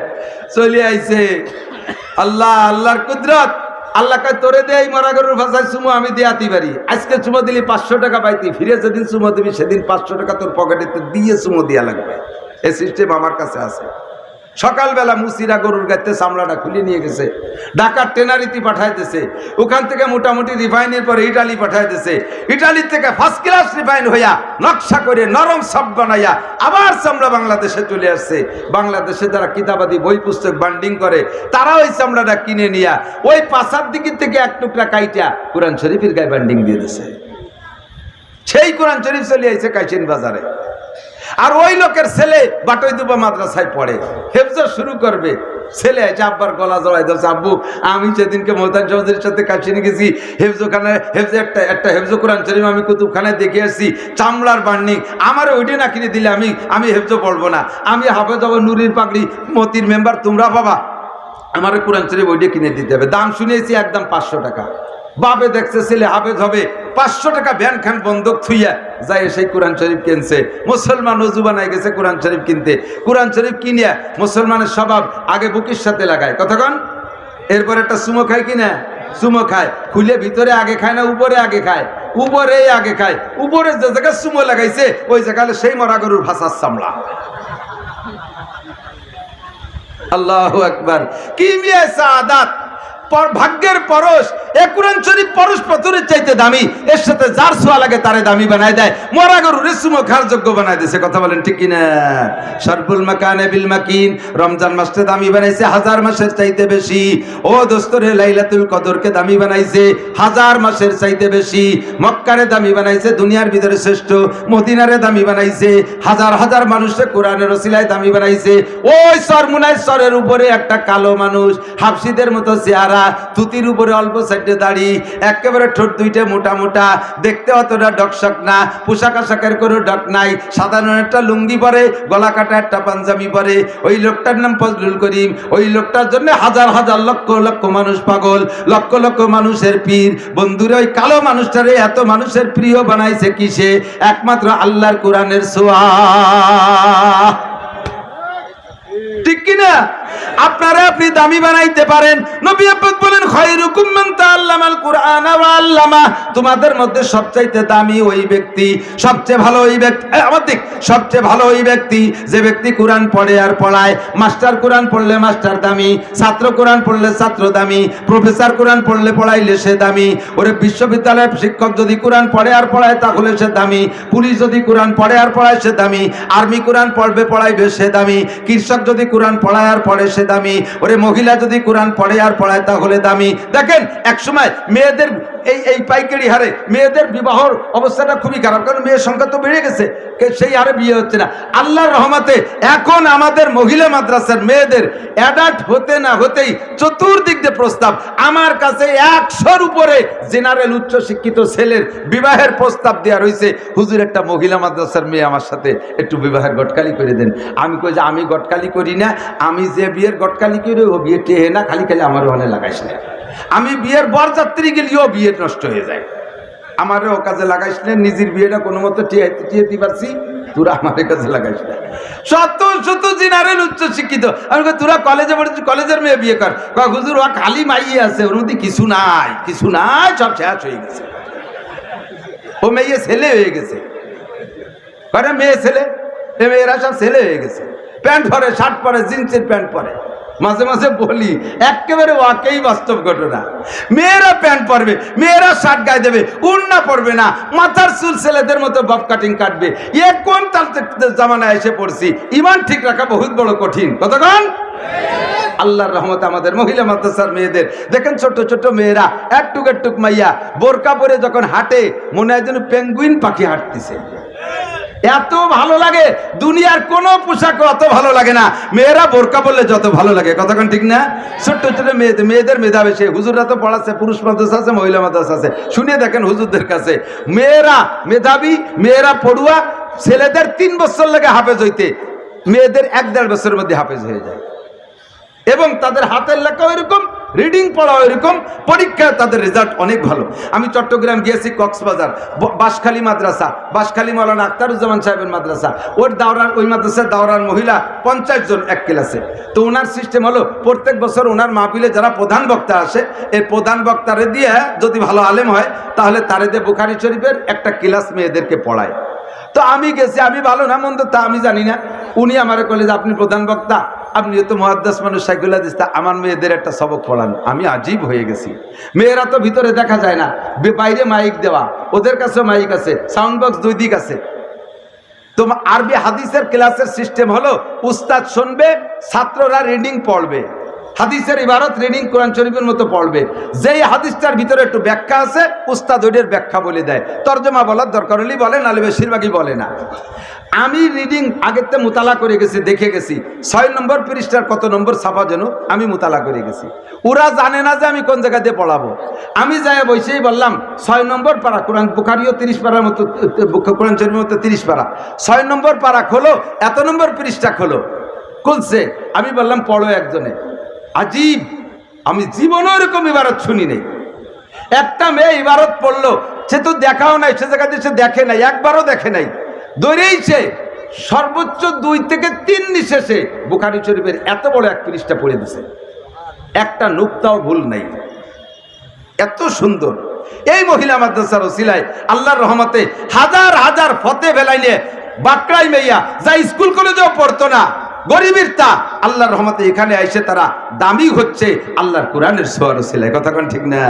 Speaker 1: চলে আইছে। আল্লাহর কুদরত। আল্লাহ কয় তোরে দে এই মরা গরুর ভাষায় চুমো আমি দেয়াতে পারি। আজকে চুমো দিলি 500 টাকা পাইতি, ফিরে যেদিন চুমো দিবি সেদিন 500 টাকা তোর পকেটেতে দিয়ে চুমো দেওয়া লাগবে। এই সিস্টেম আমার কাছে আছে। সকালবেলা মুসিরা গরুর গাইতে চামড়াটা খুলে নিয়ে গেছে, ঢাকার টেনারিতে পাঠাইতেছে। ওখান থেকে মোটামুটি রিফাইনের পরে ইটালি পাঠাইতেছে। ইটালির থেকে ফার্স্ট ক্লাস রিফাইন হইয়া নকশা করে নরম সব বানাইয়া আবার চামড়া বাংলাদেশে চলে আসছে। বাংলাদেশে যারা কিতাবাদি বই পুস্তক বান্ডিং করে, তারা ওই চামড়াটা কিনে নিয়া ওই পাশার দিকের থেকে এক টুকরা কাইটা কোরআন শরীফের গায়ে বান্ডিং দিয়ে দিছে। সেই কোরআন শরীফ চলে আইছে কাইসিন বাজারে। আর ওই লোকের ছেলে বাটইদুবা মাদ্রাসায় পড়ে, হেফজ শুরু করবে। ছেলে আছে, আব্বার গলা জড়াই দিচ্ছে, আব্বু আমি সেদিনকে মোহতাজ চৌধুরীর সাথে কাশিনে গেছি, হেফজখানায় একটা হেফজ কোরআন শরীফ আমি কুতুবখানায় দেখে আসছি, চামড়ার বান্ডিং, আমার ওইটা না কিনে দিলে আমি হেফজ পড়বো না। আমি হাফেজ হবো, নুরির পাগড়ি মতির মেম্বার তোমরা বাবা, আমার কোরআন শরীফ ওইটা কিনে দিতে হবে। দাম শুনেছি একদম 500 টাকা। বাপে দেখছে ছেলে হাফেজ হবে, 500 টাকা ভ্যান খান বন্দুক থুইয়া যায় সেই কোরআন শরীফ কিনছে। মুসলমান অজু বানায় গেছে কোরআন শরীফ কিনতে। কোরআন শরীফ কিনিয়া মুসলমানের স্বভাব আগে বুকের সাথে লাগায়, কতক্ষণ এরপর একটা সুমো খায় কিনা, সুমো খায়, খুলে ভিতরে আগে খায় না উপরে আগে খায়, উপরে আগে খায়। উপরে যে জায়গায় সুমো লাগাইছে ওই জায়গায় সেই মরা গরুর ভাষার চামড়া। আল্লাহু আকবার। কি মিয়া সাআদাত, ভাগ্যের পরশ। এ কোরআন শরীফ পরশ পাথরের চাইতে দামি, এর সাথে যার ছোঁয়া লাগে তারে দামি বানায় দেয়, মরা গরুর সুমো খার যোগ্য বানায় দিয়েছে। কথা বলেন ঠিক কিনা? শরফুল মাকানে বিল মাকিন, রমজান মাসকে দামি বানাইছে 1000 মাসের চাইতে বেশি। ও দোস্তরে লাইলাতুল কদরকে দামি বানাইছে 1000 মাসের চাইতে বেশি। মক্কারে দামি বানাইছে দুনিয়ার ভিতরে শ্রেষ্ঠ, মদিনারে দামি বানাইছে, হাজার হাজার মানুষকে কোরআনের ওসিলায় দামি বানাইছে। ওই সরমুনায় সরের উপরে একটা কালো মানুষ, হাফসিদের মতো চেহারা, তুতির উপরে অল্প সাইডে দাড়ি, একেবারে ঠোঁট দুইটা মোটা মোটা, দেখতে অতটা ডকশক না, পোশাক আশাকের কোনো ডক নাই, সাধারণ একটা লুঙ্গি পরে, গলা কাটা একটা পাঞ্জাবি পরে। ওই লোকটার নাম ফজলুল করিম। ওই লোকটার জন্য হাজার হাজার লক্ষ লক্ষ মানুষ পাগল, লক্ষ লক্ষ মানুষের পীর। বন্ধুরা, ওই কালো মানুষটারে এত মানুষের প্রিয় বানাইছে কিসে? একমাত্র আল্লাহর কোরআনের ছোঁয়া। ঠিক কিনা? আপনারা আপনি দামি বানাইতে পারেন। নবী পাক বলেন, খায়রুকুম মান তাআল্লামাল কুরআন ওয়া আল্লামা, তোমাদের মধ্যে সবচাইতে দামি ওই ব্যক্তি, সবচেয়ে ভালো ওই ব্যক্তি, আমাদের সবচেয়ে ভালো ওই ব্যক্তি যে ব্যক্তি কোরআন পড়ে আর পড়ায়। মাস্টার কোরআন পড়লে মাস্টার দামি, ছাত্র কোরআন পড়লে ছাত্র দামি, প্রফেসর কোরআন পড়লে পড়াইলে সে দামি। ওরে বিশ্ববিদ্যালয়ের শিক্ষক যদি কোরআন পড়ে আর পড়ায় তাহলে সে দামি, পুলিশ যদি কোরআন পড়ে আর পড়ায় সে দামি, আর্মি কোরআন পড়বে পড়াইবে সে দামি, কৃষক যদি কোরআন পড়ায় আর পড়ে সে দামি, ওরে মহিলা যদি কোরআন পড়ে আর পড়ায় তাহলে দামি। দেখেন এক সময় মেয়েদের এই পাইকারি হারে মেয়েদের বিবাহর অবস্থাটা খুবই খারাপ, কারণ মেয়ের সংখ্যা তো বেড়ে গেছে, সেই হারে বিয়ে হচ্ছে না। আল্লাহর রহমতে এখন আমাদের মহিলা মাদ্রাসার মেয়েদের অ্যাডাল্ট হতে না হতেই চতুর্দিক দিয়ে প্রস্তাব। আমার কাছে 100-র উপরে জেনারেল উচ্চ শিক্ষিত ছেলের বিবাহের প্রস্তাব দেওয়া রয়েছে। হুজুর, একটা মহিলা মাদ্রাসার মেয়ে আমার সাথে একটু বিবাহের গটকালি করে দেন। আমি কই যে আমি গটকালি করি না, আমি যে বিয়ের গটকালি করি ও বিয়ে টেহে না, খালি খালি আমার ওখানে লাগাইস না। আমি বিয়ের বরযাত্রী গেলেও বিয়ে নষ্ট হয়ে যায়, আমারও ও কাজে লাগাইস না। নিজের বিয়েটা কোনো মতো টিয়াইতে পারছি, তোরা আমার কাছে লাগাইস না। শত শত জেনারেল উচ্চ শিক্ষিত, আমি তোরা কলেজে পড়েছি, কলেজের মেয়ে বিয়ে কর। হুজুর, ও খালি মাইয়ে আছে, ওর মধ্যে কিছু নাই, কিছু নাই, সব শেষ হয়ে গেছে। ও মেয়ে ছেলে হয়ে গেছে, মেয়ে ছেলে, মেয়েরা সব ছেলে হয়ে গেছে। প্যান্ট পরে, শার্ট পরে, জিন্সের প্যান্ট পরে। মাঝে মাঝে বলি, একেবারে ওয়াকেই বাস্তব ঘটনা। মেয়েরা প্যান্ট পরবে, মেয়েরা শার্ট গায়ে দেবে, উড়না পরবে না, মাথার চুল ছেলেদের মতো বব কাটিং কাটবে। এ কোন জামানায় এসে পড়ছি? ইমান ঠিক রাখা বহুত বড় কঠিন। কতক্ষণ? আল্লাহর রহমতে আমাদের মহিলা মাদ্রাসার মেয়েদের দেখেন, ছোট ছোট মেয়েরা একটুক একটুক মাইয়া বোরকা পরে যখন হাঁটে মনে হয় যেন পেঙ্গুইন পাখি হাঁটতেছে। এত ভালো লাগে, দুনিয়ার কোন পোশাক অত ভালো লাগে না, মেয়েরা বোরকা পরলে যত ভালো লাগে। কতক্ষণ ঠিক না? ছোট্ট ছোট মেয়েদের মেধা বেশি। হুজুররা তো পড়াচ্ছে, পুরুষ মাদ্রাসা আছে, মহিলা মাদ্রাসা আছে। শুনে দেখেন হুজুরদের কাছে, মেয়েরা মেধাবী, মেয়েরা পড়ুয়া। ছেলেদের 3 বছর লাগে হাফেজ হইতে, মেয়েদের 1-1.5 বছরের মধ্যে হাফেজ হয়ে যায়। এবং তাদের হাতের লেখা এরকম, রিডিং পড়া এরকম, পরীক্ষায় তাদের রেজাল্ট অনেক ভালো। আমি চট্টগ্রাম গিয়েছি, কক্সবাজার, বাঁশখালী মাদ্রাসা, বাঁশখালী মাওলানা আখতারুজ্জামান সাহেবের মাদ্রাসা। ওর দাওরার, ওই মাদ্রাসার দাওরার মহিলা 50 জন এক ক্লাসে। তো ওনার সিস্টেম হলো, প্রত্যেক বছর ওনার মাহফিলে যারা প্রধান বক্তা আসে, এই প্রধান বক্তারে দিয়ে যদি ভালো আলেম হয় তাহলে তারে দিয়ে বুখারী শরীফের একটা ক্লাস মেয়েদেরকে পড়ায়। তো আমি গেছি, আমি ভালো না মন্দ তা আমি জানি না। উনি আমার কলেজ, আপনি প্রধান বক্তা, আপনি তো মুহাদ্দিস মানুষ, সাইকুল হাদিস, আমার মেয়েদের একটা সবক পড়ান। আমি আজীব হয়ে গেছি। মেয়েরা তো ভিতরে দেখা যায় না, বাইরে মাইক দেওয়া, ওদের কাছেও মাইক আছে, সাউন্ড বক্স 2 দিক আছে। তো আরবি হাদিসের ক্লাসের সিস্টেম হলো, উস্তাদ শুনবে, ছাত্ররা রিডিং পড়বে, হাদিসের ইবারত রিডিং কোরআন শরীফের মতো পড়বে। যেই হাদিসটার ভিতরে একটু ব্যাখ্যা আছে, উস্তাদ ওইটার ব্যাখ্যা বলে দেয়। তর্জমা বলার দরকার হলেই বলে, নাহলে বেশিরভাগই বলে না। আমি রিডিং আগের থেকে মোতালা করে গেছি, দেখে গেছি 6 নম্বর পৃষ্ঠার কত নম্বর ছাপা যেন আমি মোতালা করে গেছি। ওরা জানে না যে আমি কোন জায়গা দিয়ে পড়াবো। আমি যাই বসেই বললাম 6 নম্বর পারা, কোরআন বুখারীও 30 পারার মতো, কোরআন শরীফের মতো 30 পারা, 6 নম্বর পারা খোলো, এত নম্বর পৃষ্ঠা খোলো। খুলছে, আমি বললাম পড়ো একজনে। আজীব, আমি জীবনে এরকম ইবারত শুনি নেই। একটা মেয়ে ইবারত পড়লো, সে তো দেখাও নাই, সে জায়গাতে সে দেখে নাই, একবারও দেখে নাই, দৌড়েই সে সর্বোচ্চ 2 থেকে 3 নিঃশেষে বুখারী শরীফের এত বড় এক পৃষ্ঠা পড়ে দিছে, একটা নুক্তাও ভুল নাই, এত সুন্দর। এই মহিলা মাদ্রাসার ওসিলায় আল্লাহর রহমতে হাজার হাজার ফতে ফেলাইলে বাকরাই মেয়া যা স্কুল কলেজেও পড়তো না, গরিবের তা আল্লাহর রহমতে এখানে আইসে তারা দামি হচ্ছে আল্লাহর কোরআনের ছোঁয়ার ওসিলায়, কথা কোন ঠিক না?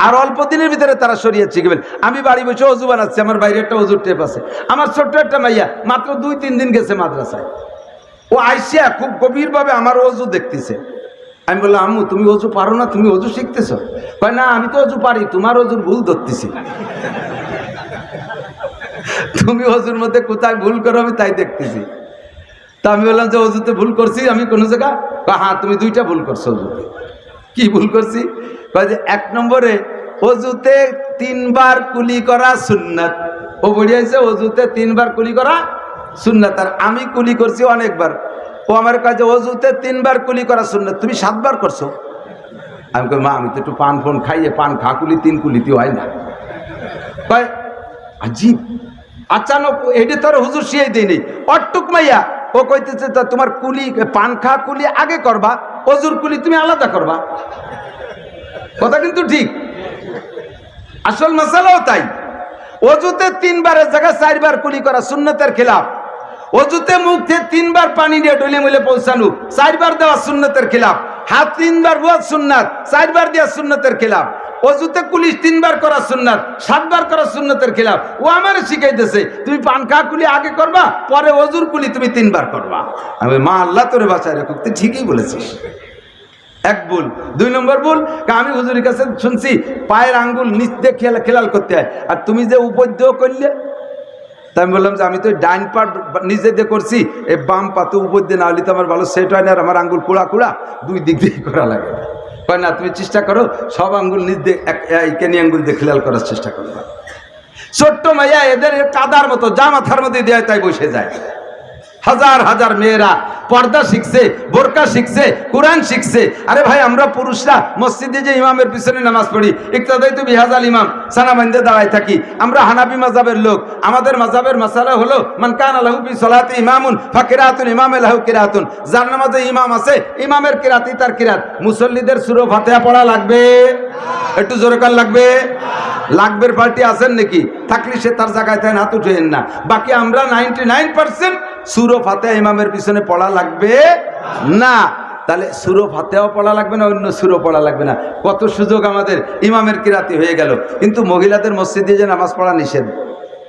Speaker 1: আর অল্প দিনের ভিতরে তারা শরীয়ত শিখবেন। আমি বাড়ি বসে অজু বানাচ্ছি, আমার বাইরে একটা অজুর টেপ আছে, আমার ছোট্ট একটা মাইয়া মাত্র 2-3 দিন গেছে মাদ্রাসায়, ও আইসিয়া খুব গভীরভাবে আমার অজু দেখতেছে। আমি বললাম, আম্মু তুমি অজু পারো না, তুমি অজু শিখতেছ? কয় না, আমি তো অজু পারি, তোমার অজুর ভুল ধরতেছি। তুমি অজুর মধ্যে কোথায় ভুল করো আমি তাই দেখতেছি। তা আমি বললাম যে অজুতে ভুল করছি আমি কোনো জায়গা? হ্যাঁ, তুমি 2টা ভুল করছো অজুতে। কি ভুল করছি? কয় যে 1 নম্বরে অজুতে 3 বার কুলি করা সুন্নাত। ও বলিয়েছে অজুতে 3 বার কুলি করা সুন্নাত, আর আমি কুলি করছি অনেকবার। ও আমার কাছে অজুতে 3 বার কুলি করা সুন্নাত, তুমি 7 বার করছো। আমি কই মা, আমি তো একটু পান ফোন খাইয়ে, পান খা কুলি 3 কুলিতে হয় না। কয় আজীব, আচানক এটি তোর হুজুর শিয়াই দেয়নি অটুক মাইয়া। ও কইতেছে তোমার কুলি, পান খা কুলি আগে করবা, অজুর কুলি তুমি আলাদা করবা। কথা কিন্তু ঠিক, আসল মাসালাও তাই। অজুতে 3 বারের জায়গায় 4 বার কুলি করা সুন্নতের খেলাফ। অজুতে মুখে 3 বার পানি দিয়ে ডলে মিলে পৌঁছানো 4 বার দেওয়া সুন্নতের খেলাফ। হাত 3 বার ধোয়া সুন্নাত, 4 বার দেওয়া সুন্নতের খেলাফ। অজুতে কুলি 3 বার করা সুন্নাত, 7 বার করা সুন্নতের খেলাফ। ও আমারে শিখাইতেছে তুমি পান খা কুলি আগে করবা, পরে অজুর কুলি তুমি 3 বার করবা। আমি মা আল্লাহ তোরে বাঁচায় রাখুক, তুই ঠিকই বলেছিস। 1 ভুল। 2 নম্বর ভুল, আমি হুজুরের কাছে শুনছি পায়ের আঙ্গুল নিচ দিয়ে খেলাল করতে হয়, আর তুমি যে উপর দিয়েও করলে। তাই আমি বললাম যে আমি তো ডাইন পা নিজে দিয়ে করছি, এই বাম পা তো উপর দিয়ে না হলে তো আমার ভালো সেট হয় না, আর আমার আঙ্গুল কুড়া কুড়া 2 দিক দিয়ে করা লাগে। কয় না, তুমি চেষ্টা করো সব আঙ্গুল নিজ দিয়ে কেনি আঙ্গুল দিয়ে খেলাল করার চেষ্টা করবা। ছোট্ট মাইয়া এদের কাদার মতো যা মাথার মধ্যে দেয় তাই বসে যায়। হাজার হাজার মেয়েরা পর্দা শিখছে, বোরকা শিখছে, কোরআন শিখছে। আরে ভাই, আমরা পুরুষরা মসজিদে যে ইমামের পিছনে নামাজ পড়ি, ইকতাদাই তো বিহাজাল ইমাম সানা বান্ধে দাঁড়ায় থাকি। আমরা হানাফি মাযহাবের লোক, আমাদের মাযহাবের মাসালা হলো মান কানা লাহু ফি সালাতি ইমামুন ফাকিরাতুন ইমামে লাহু কিরাতুন। যার নামাজে ইমাম আছে, ইমামের কিরাতই তার কিরাত। মুসল্লিদের সূরা ফাতিহা পড়া লাগবে? একটু জোরে কান লাগবে? লাগবের পার্টি আছেন নাকি? থাকলে সে তার জায়গায় তাই হাত উঠেন না। বাকি আমরা 99% সূরা ফাতিহা ইমামের পিছনে পড়া লাগবে না। তাহলে সূরা ফাতিহাও পড়া লাগবে না, অন্য সূরা পড়া লাগবে না। কত সুযোগ আমাদের, ইমামের কিরাতি হয়ে গেল। কিন্তু মহিলাদের মসজিদে যে নামাজ পড়া নিষেধ।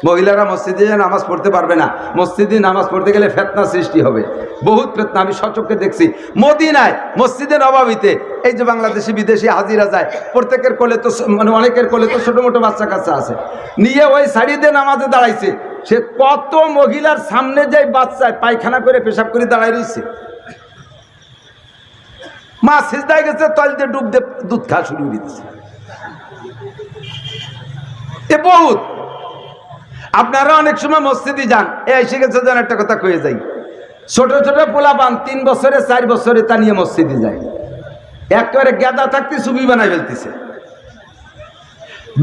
Speaker 1: মহিলারা মসজিদে যে নামাজ পড়তে পারবে না। মসজিদে নামাজ পড়তে গেলে ফিতনা সৃষ্টি হবে, বহুত ফিতনা। আমি সচক্ষে দেখছি মদিনায় মসজিদে নববীতে, এই যে বাংলাদেশি বিদেশি হাজিরা যায়, প্রত্যেকের কোলে তো মানে অনেকের কোলে তো ছোটো মোটো বাচ্চা কাচ্চা আছে, নিয়ে ওই শাড়ি দিয়ে নামাজে দাঁড়াইছে। সে কত মহিলার সামনে যাই বাচ্চায় পায়খানা করে পেশাব করে দাঁড়াই রয়েছে। মা সিজদায় গেছে, তল দিয়ে ডুব দিয়ে দুধ খাওয়া শুরু করে দিয়েছে। এ বহুত। আপনারা অনেক সময় মসজিদে যান, এসে গেছে যেন একটা কথা কয়ে যাই, ছোট ছোট পোলাপান 3 বছরে 4 বছরে তা নিয়ে মসজিদে যায়, একেবারে গেদা থাকতে ছবি বানাই ফেলতেছে।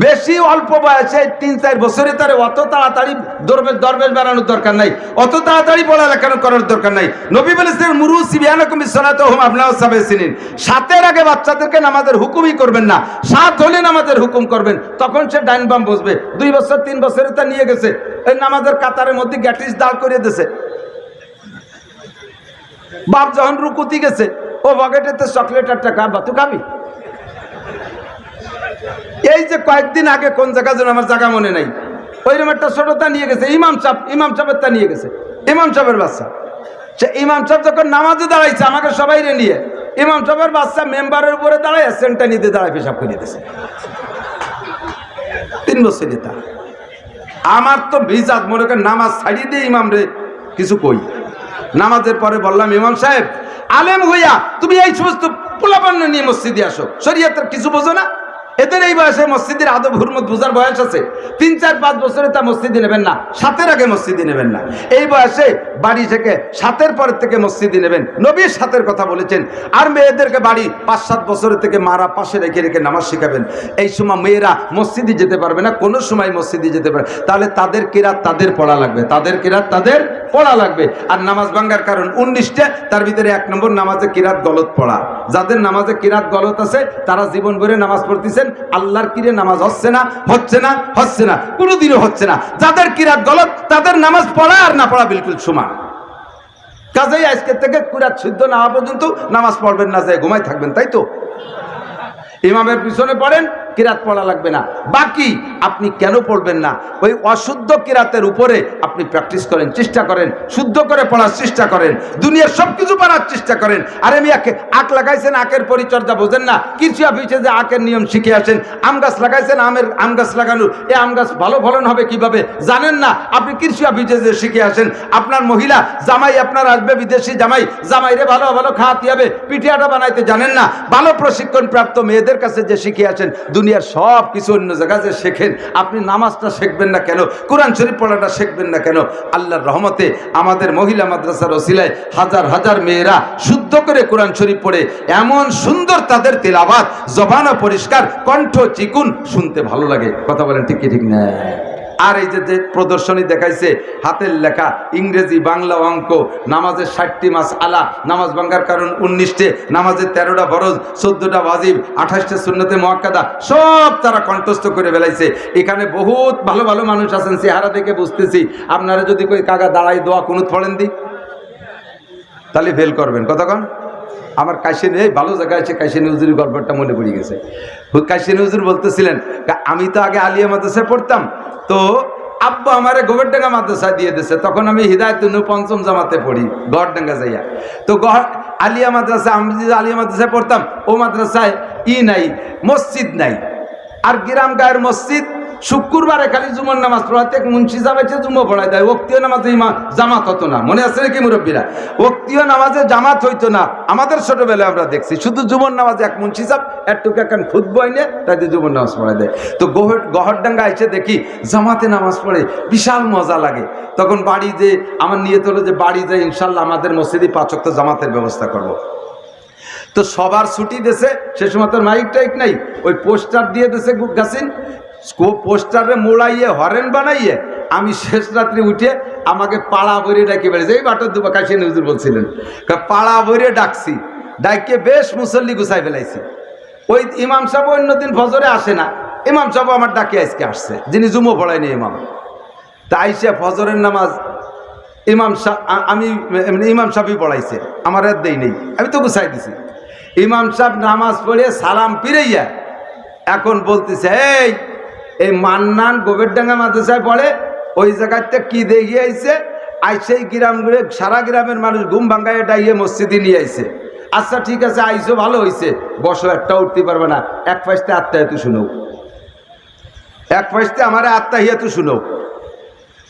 Speaker 1: বেশি অল্প বয়সে 3-4 বছরে তার অত তাড়াতাড়ি দরবেশ বানানোর দরকার নাই, অত তাড়াতাড়ি পড়ালেখা করার দরকার নাই। নবী বলেছেন মুরু সিবিয়ানাকুম বিসসালাতিহিম আবনাউ 7 সিনিন। 7-এর আগে বাচ্চাদেরকে নামাজের হুকুমই করবেন না, 7 হলে নামাজের হুকুম করবেন, তখন সে ডাইন বাম বসবে। 2 বছর 3 বছরে তা নিয়ে গেছে, এই নামাজের কাতারের মধ্যে গ্যাটিস দাঁড় করিয়ে দিয়েছে। বাপ যখন রুকুতি গেছে, ও পকেটেতে চকলেট একটা খাবা, তুই খাবি? এই যে কয়েকদিন আগে কোন জায়গা যেন আমার জায়গা মনে নাই, ওইরকম একটা ছোটতা নিয়ে গেছে, ইমাম সাহেবের তা নিয়ে গেছে, ইমাম সাহেবের বাচ্চা। সে ইমাম সাহেব যখন নামাজে দাঁড়াইছে আমাকে সবাই নিয়ে, ইমাম সাহেবের বাচ্চা মেম্বারের উপরে দাঁড়ায় সেন্টা নিতে দাঁড়ায় পেশাব করে দিয়েছে। 3 বছর তা। আমার তো ভিজাত মনে করেন নামাজ ছাড়িয়ে দিয়ে ইমাম রে কিছু কই। নামাজের পরে বললাম, ইমাম সাহেব আলেম হইয়া তুমি এই সমস্ত পোলাপান্ন নিয়ে মসজিদে আসো, শরীয়তের কিছু বোঝো না? এদের মেয়েদের এই বয়সে মসজিদের আদব হুরমত বুঝার বয়স আছে, 3, 4, 5 বছরে তা মসজিদে নেবেন না, 7-এর আগে মসজিদে নেবেন না। এই বয়সে বাড়ি থেকে 7-এর পরের থেকে মসজিদে নেবেন, নবী 7-এর কথা বলেছেন। আর মেয়েদেরকে বাড়ি 5-7 বছরের থেকে মারা পাশে রেখে রেখে নামাজ শেখাবেন। এই সময় মেয়েরা মসজিদে যেতে পারবে না, কোনো সময় মসজিদে যেতে পারবে, তাহলে তাদের কিরাত তাদের পড়া লাগবে, তাদের কিরাত তাদের পড়া লাগবে। আর নামাজ ভাঙ্গার কারণ 19টা, তার ভিতরে 1 নম্বর নামাজে কিরাত গলত পড়া। যাদের নামাজে কিরাত গলত আছে তারা জীবন ভরে নামাজ পড়তেছেন, আল্লাহর কিরে নামাজ হচ্ছে না, হচ্ছে না, হচ্ছে না, কোনোদিনও হচ্ছে না। যাদের কিরাত গলত তাদের নামাজ পড়া আর না পড়া বিলকুল সমান। কাজেই আজকের থেকে কিরাত শুদ্ধ না হওয়া পর্যন্ত নামাজ পড়বেন না, যায় ঘুমাই থাকবেন, তাই তো? ইমামের পিছনে পড়েন, কিরাত পড়া লাগবে না। বাকি আপনি কেন পড়বেন না? ওই অশুদ্ধ কিরাতের উপরে আপনি প্র্যাকটিস করেন, চেষ্টা করেন, শুদ্ধ করে পড়ার চেষ্টা করেন, দুনিয়ার সবকিছু পড়ার চেষ্টা করেন। আরে মিয়াকে আখ লাগাইছেন, আখের পরিচর্যা বোঝেন না, কৃষি অফিসে যে আখের নিয়ম শিখে আসেন। আম গাছ লাগাইছেন, আম গাছ লাগানো, এই আম গাছ ভালো ফলন হবে কিভাবে জানেন না, আপনি কৃষি অফিসে যে শিখে আসেন। আপনার মহিলা জামাই আপনার আসবে, বিদেশি জামাই, জামাইরে ভালো ভালো খাওয়াতে হবে, পিঠিয়াটা বানাইতে জানেন না, ভালো প্রশিক্ষণ প্রাপ্ত মেয়েদের কাছে যে শিখে আসেন, দুনিয়ার সব কিছু অন্য জায়গায় যে শেখেন, আপনি নামাজটা শিখবেন না কেন? কোরআন শরীফ পড়াটা শিখবেন না কেন? আল্লাহর রহমতে আমাদের মহিলা মাদ্রাসার ওসিলায় হাজার হাজার মেয়েরা শুদ্ধ করে কোরআন শরীফ পড়ে, এমন সুন্দর তাদের তেলাওয়াত, জবানও পরিষ্কার, কণ্ঠ চিকুন, শুনতে ভালো লাগে। কথা বলেন ঠিক কি ঠিক না? আর এই যে প্রদর্শনী দেখাইছে, হাতের লেখা ইংরেজি, বাংলা, অঙ্ক, নামাজের 60টি মাসআলা, নামাজ ভাঙ্গার কারণ 19টে, নামাজের 13টা ফরজ, 14টা ওয়াজিব, 28টা সুন্নতে মুআক্কাদা, সব তারা কণ্ঠস্থ করে ফেলাইছে। এখানে বহুত ভালো ভালো মানুষ আছেন, চেহারা দেখে বুঝতেছি। আপনারা যদি কই কাকা দাঁড়াই দোয়া কুনুত পড়েন দি, তাহলে ফেল করবেন। কতক্ষণ আমার কাশিনী, এই ভালো জায়গায় আছে, কাশিনী হুজুরের গল্পটা মনে পড়ে গেছে। কাশিনী হুজুর বলতেছিলেন, আমি তো আগে আলিয়া মাদ্রাসায় পড়তাম, তো আব্বা আমারে গোবরডাঙ্গা মাদ্রাসায় দিয়ে দিয়েছে, তখন আমি হিদায়তুন্নূর 5ম জামাতে পড়ি গড়ডাঙ্গা যাইয়া। তো আলিয়া মাদ্রাসা, আমি যে আলিয়া মাদ্রাসায় পড়তাম, ও মাদ্রাসায় নাই, মসজিদ নাই। আর গ্রাম গায়ের মসজিদ শুক্রবারে খালি জুমার নামাজ পড়াতে মুন্সি জামাইছে, জুমো পড়ায় দেয়, ওক্তীয় নামাজে জামাত হতো না। মনে আছে নাকি মুরব্বীরা? ওক্তীয় নামাজে জামাত হইতো না, আমাদের ছোটবেলায় আমরা দেখছি। শুধু জুমর নামাজে এক মুন্সি সাহেব একটুকু এখন খুতবা এনে তাদের জুমর নামাজ পড়ায় দেয়। তো গহরডাঙ্গা এসে দেখি জামাতে নামাজ পড়ে, বিশাল মজা লাগে। তখন বাড়ি যে আমার নিয়ত হলো যে বাড়ি যে ইনশাল্লাহ আমাদের মসজিদে 5 ওয়াক্ত জামাতের ব্যবস্থা করব। তো সবার ছুটি দেশে, সে সময় তোর মাইক টাইক নাই, ওই পোস্টার দিয়ে দেশে গাছিন, পোস্টারে মোড়াইয়ে হরেন বানাইয়ে আমি শেষ রাত্রে উঠে আমাকে পাড়া বইরে ডাকি বেড়েছে। এই বাটার দুবা কাশিনী হুজুর বলছিলেন, পাড়া বইরে ডাকছি, ডাকিয়ে বেশ মুসল্লি গুছাই ফেলাইছি। ওই ইমাম সাহেব অন্যদিন ফজরে আসে না, ইমাম সাহেব আমার ডাকে আজকে আসছে, যিনি জুমো পড়ায়নি ইমাম। তা আইসে ফজরের নামাজ ইমাম সাহেব, আমি ইমাম সাহেবই পড়াইছে, আমার আর দেই নেই, আমি তো গুছাই দিছি। ইমাম সাহেব নামাজ পড়ে সালাম ফিরাইয়া এখন বলতেছে, এই মান্নান গোবরডাঙ্গা মাদ্রাসায় পড়ে, ওই জায়গাতে কি দেখিয়ে আইছে, আইসেই গ্রাম ঘুরে সারা গ্রামের মানুষ ঘুম ভাঙ্গায় ডাইয়ে মসজিদে নিয়ে আইছে। আচ্ছা ঠিক আছে, আইসো ভালো হয়েছে, বসো, একটা উঠতে পারবে না, এক পাশে আত্মাহিয়াতু শুনো, এক পাশে আমার আত্মাহিয়াতু শুনো।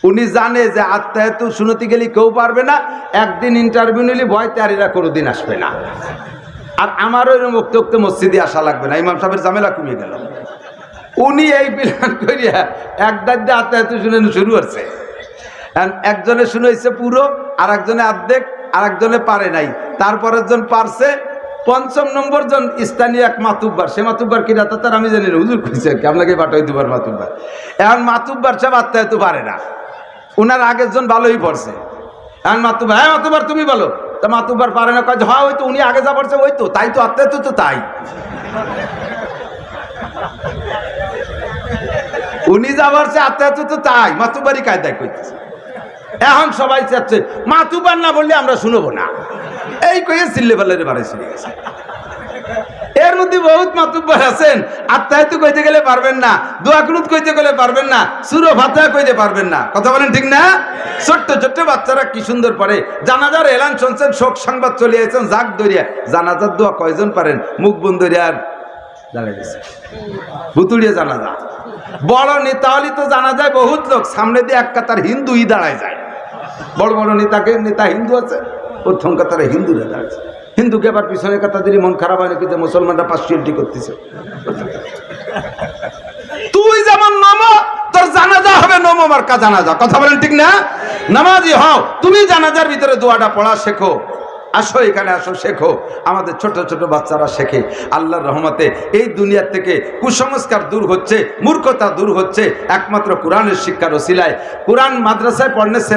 Speaker 1: উনি জানে যে আত্মাহিয়াতু শুনতে গেলে কেউ পারবে না, একদিন ইন্টারভিউ নিলে ভয় তারিরা কোনোদিন আসবে না। আর আমারও এরকম উক্ত মসজিদে আসা লাগবে না, ইমাম সাহেবের ঝামেলা কমিয়ে গেল। উনি এই প্ল্যান করিয়া এক দাঁড়িয়ে আত্মাহিয়াতু শুনে শুরু করছে। একজনে শুনেছে পুরো, আর একজনে অর্ধেক, আর একজনে পারে নাই, তারপরের জন পারছে। 5ম নম্বর জন স্থানীয় এক মাতুব্বার, সে মাতুব্বার কি রাতা তার আমি জানি না, হুজুর খুঁজছে কি আপনাকে পাঠাই দুবার মাতুব্বার। এখন মাতুব্বার সব আত্মাহিয়াতু পারে না, উনার আগের জন ভালোই পড়ছে। এখন মাতুব্বার, হ্যাঁ মাতুব্বার তুমি বলো, তা মাতুব্বার পারে না, কয় হয় ওই তো উনি আগে যা পড়ছে ওই তো, তাই তো আত্মাহিয়াতু তো তাই, উনি যা পড়ছে আত্মাহিয়াতু তো তাই, মাতুব্বারই কায়দায় কইতেছে। এখন সবাই চাচ্ছে মাতুব্বার না বললে আমরা শুনবো না, এই কয়ে চিল্লে ফেলে বাড়ি চলে গেছে। এর মধ্যে বহুত মাতুব্বার আছেন, আত্মাহিয়াতু কইতে গেলে পারবেন না, দোয়া কুনুত কইতে গেলে পারবেন না, সূরা ফাতিহা কইতে পারবেন না। কথা বলেন ঠিক না? ছোট্ট ছোট্ট বাচ্চারা কি সুন্দর পড়ে। জানাজার এলান শুনছেন, শোক সংবাদ চলে আসছেন, জাগ দরিয়া জানাজার দোয়া কয়জন পারেন? মুখ বন্ধ আর দাঁড়িয়ে গেছে, ভুতুড়িয়ে জানাজা। বড় নেতা হলে তো জানা যায় বহুত লোক, সামনে দিয়ে এক কাতার হিন্দুই দাঁড়ায় যায়। বড় বড় নেতা হিন্দু আছে, প্রথম কাতারে হিন্দুরা দাঁড়াচ্ছে, হিন্দুকে আবার পিছনে কাতা দিলে মন খারাপ হয় নাকি যে মুসলমানরা পার্সিয়ালিটি করতেছে। তুই যেমন নমো, তোর জানাজা হবে নমো মার্কা জানাজা। কথা বলেন ঠিক না? নামাজি হও, তুমি জানাজার ভিতরে দোয়াটা পড়া শেখো। আসো এখানে, আসো, শেখো। আমাদের ছোট ছোট বাচ্চারা শেখে। আল্লাহর রহমতে এই দুনিয়ার থেকে কুসংস্কার দূর হচ্ছে, মূর্খতা দূর হচ্ছে একমাত্র কোরআনের শিক্ষার ওসিলায়। কোরআন মাদ্রাসায়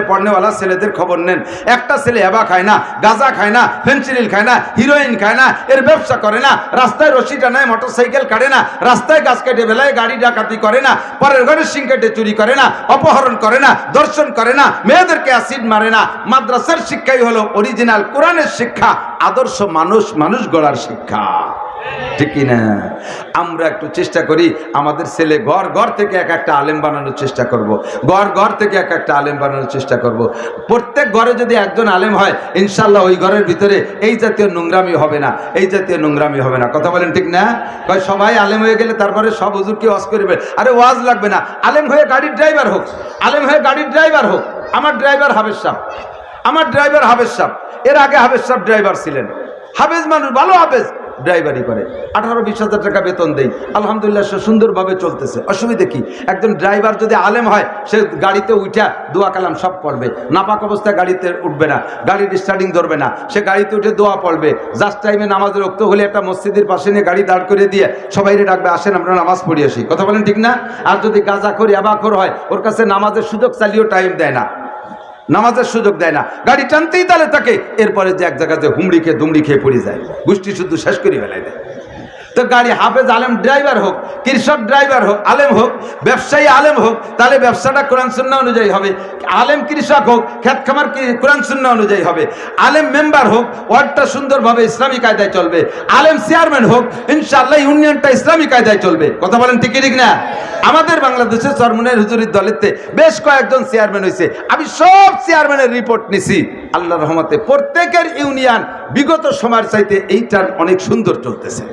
Speaker 1: পড়নেওয়ালা ছেলেদের খবর নেন। একটা ছেলে এবা খায় না, গাঁজা খায় না, ফেন্সিডিল খায় না, হিরোইন খায় না, এর ব্যবসা করে না, রাস্তায় রশি টানায়, মোটরসাইকেল কাটে না, রাস্তায় গাছ কেটে বেলায় গাড়ি ডাকাতি করে না, পরের ঘরে সিং কেটে চুরি করে না, অপহরণ করে না, দর্শন করে না, মেয়েদেরকে অ্যাসিড মারে না। মাদ্রাসার শিক্ষাই হলো অরিজিনাল কোরআনের শিক্ষা, আদর্শ মানুষ গড়ার শিক্ষা। ঠিক কিনা? আমরা একটু চেষ্টা করি আমাদের ছেলে ঘর থেকে এক একটা আলেম বানানোর চেষ্টা করব। ঘর থেকে এক একটা আলেম বানানোর চেষ্টা করব। প্রত্যেক ঘরে যদি একজন আলেম হয়, ইনশাল্লাহ ওই ঘরের ভিতরে এই জাতীয় নোংরামি হবে না, এই জাতীয় নোংরামি হবে না। কথা বলেন ঠিক না? সবাই আলেম হয়ে গেলে তারপরে সব হুজুরকে ওয়াজ করবে। আরে ওয়াজ লাগবে না, আলেম হয়ে গাড়ির ড্রাইভার হোক, আলেম হয়ে গাড়ির ড্রাইভার হোক। আমার ড্রাইভার হাফেজ সাহেব, এর আগে হাফেজ সাহেব ড্রাইভার ছিলেন। হাফেজ মানুষ, ভালো হাফেজ, ড্রাইভারি করে, 18-20 হাজার টাকা বেতন দেয়, আলহামদুলিল্লাহ সে সুন্দরভাবে চলতেছে। অসুবিধা কি? একজন ড্রাইভার যদি আলেম হয়, সে গাড়িতে উঠা দোয়া কালাম সব পড়বে, নাপাক অবস্থায় গাড়িতে উঠবে না, গাড়ির স্টার্টিং ধরবে না, সে গাড়িতে উঠে দোয়া পড়বে। জাস্ট টাইমে নামাজের রক্ত হলে একটা মসজিদের পাশে নিয়ে গাড়ি দাঁড় করে দিয়ে সবাইরে ডাকবে, আসেন আমরা নামাজ পড়ি আসি। কথা বলেন ঠিক না? আর যদি গাঁজাখোর ইয়াবাখোর হয়, ওর কাছে নামাজের সুযোগ চালিয়েও টাইম দেয় না, নামাজের সুযোগ দেয় না, গাড়ি টানতেই তালে থাকে। এরপরে যে এক জায়গাতে দুমড়ি খেয়ে পড়ে যায়, গোষ্ঠী শুদ্ধ শেষ করে ফেলাই দেয়। তো গাড়ি হাফেজ আলেম ড্রাইভার হোক, কৃষক ড্রাইভার হোক, আলেম হোক, ব্যবসায়ী আলেম হোক, তাহলে ব্যবসাটা কোরআন সুন্নাহ অনুযায়ী হবে। আলেম কৃষক হোক, খেত খামার কোরআন সুন্নাহ অনুযায়ী হবে। আলেম মেম্বার হোক, ওয়ার্ডটা সুন্দরভাবে ইসলামী কায়দায় চলবে। আলেম চেয়ারম্যান হোক, ইনশাআল্লাহ ইউনিয়নটা ইসলামী কায়দায় চলবে। কথা বলেন ঠিক না? আমাদের বাংলাদেশে চরমনের হুজুরের দলেতে বেশ কয়েকজন চেয়ারম্যান হয়েছে। আমি সব চেয়ারম্যানের রিপোর্ট নিছি। আল্লাহর রহমতে প্রত্যেকের ইউনিয়ন বিগত সময়ের চাইতে এইটার অনেক সুন্দর চলতেছে।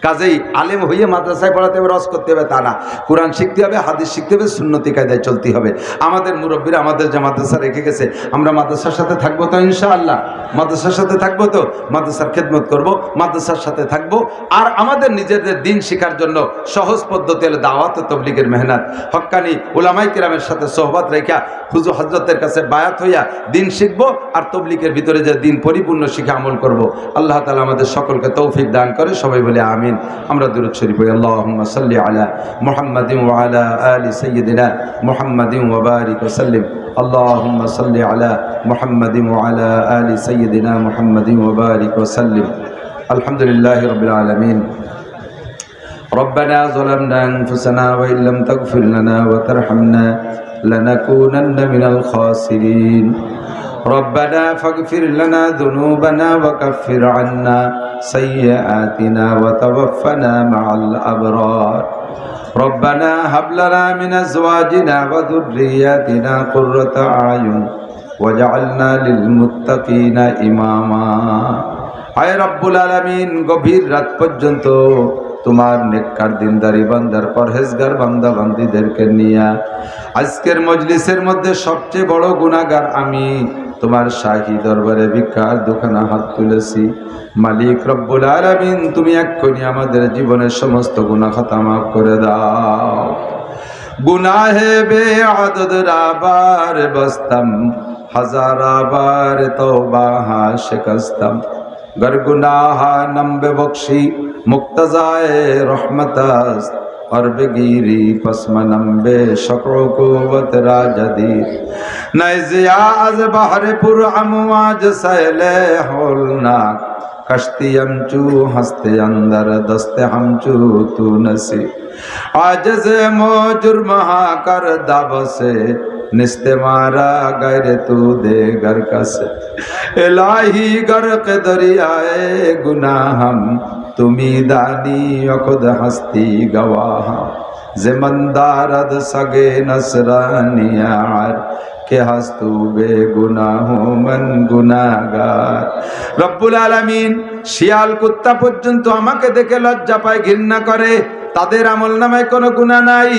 Speaker 1: কাজেই আলেম হইয়ে মাদ্রাসায় পড়াতে হবে, রস করতে হবে তা না। কোরআন শিখতে হবে, হাদিস শিখতে হবে, সুন্নতি কায়দায় চলতে হবে। আমাদের মুরব্বীরা আমাদের যে মাদ্রাসা রেখে গেছে, আমরা মাদ্রাসার সাথে থাকবো তো ইনশাআল্লাহ? মাদ্রাসার সাথে থাকবো তো, মাদ্রাসার খেদমত করব, মাদ্রাসার সাথে থাকবো। আর আমাদের নিজেদের দিন শেখার জন্য সহজ পদ্ধতি হলো দাওয়াত ও তাবলীগের মেহনত। হক্কানি উলামায়ে কিরামের সাথে সোহবত রেখা হুজুর হযরতের কাছে বায়াত হইয়া দিন শিখবো, আর তাবলীগের ভিতরে যে দিন পরিপূর্ণ শিখে আমল করব। আল্লাহ তাআলা আমাদের সকলকে তৌফিক দান করে। সবাই বলে আমিন। আমরা দুরূদ শরীফ পড়ি। আল্লাহুম্মা সাল্লি আলা মুহাম্মাদিন ওয়া আলা আলি সাইয়্যিদিনা মুহাম্মাদিন ওয়া বারিক ওয়া সাল্লিম। আল্লাহুম্মা সাল্লি আলা মুহাম্মাদিন ওয়া আলা আলি সাইয়্যিদিনা মুহাম্মাদিন ওয়া বারিক ওয়া সাল্লিম। আলহামদুলিল্লাহি রাব্বিল আলামিন। ربنا ظلمنا أنفسنا وإن لم تغفر لنا وترحمنا لنكونن من الخاسرين. ربنا فاغفر لنا ذنوبنا وكفر عنا سيئاتنا وتوفنا مع الأبرار. ربنا هب لنا من أزواجنا وذرياتنا قرة أعين واجعلنا للمتقين إماما. আয় রব্বুল আলামিন, গভীর রাত পর্যন্ত তোমার নেককার দিনদারি বান্দার পরহেজগার বান্দা বান্দীদেরকে নিয়া আজকের মজলিসের মধ্যে সবচেয়ে বড় গুনাহগার আমি তোমার শাহী দরবারে ভিক্ষার দুখানা হাত তুলেছি। মালিক রব্বুল আলামিন, তুমি এক্ষুনি আমাদের জীবনের সমস্ত গুনাহ খাতা মাফ করে দাও। গুনাহে বেআদদ রাবার বস্তম, হাজারাবার তওবা হা শিকস্তম। गर गुनाह नम्बे बख्शी मुक्तजाए रहमतस्त और बेगिरी पस्म नम्बे शक्र कुवत राजदी नैजिया आज बहरे पुर अमवाज सैले होलनाक कश्ती हमचू हंसते अंदर दस्ते हमचू तू नसी आजज़े मोजुर महा कर दाब से निस्ते मारा गैर तू दे गर कस इलाही गर्क दरियाए गुनाहम तुमी दानी खुद हस्ती गवाह जिमंदारद सगे नसरानियार के हस्तु बेगुनाह मन गुनाहगार। रब्बुल आलामीन, শিয়াল কুত্তা পর্যন্ত আমাকে দেখে লজ্জা পায়, ঘৃণা করে। তাদের আমল নামায় কোনো গুনাহ নাই,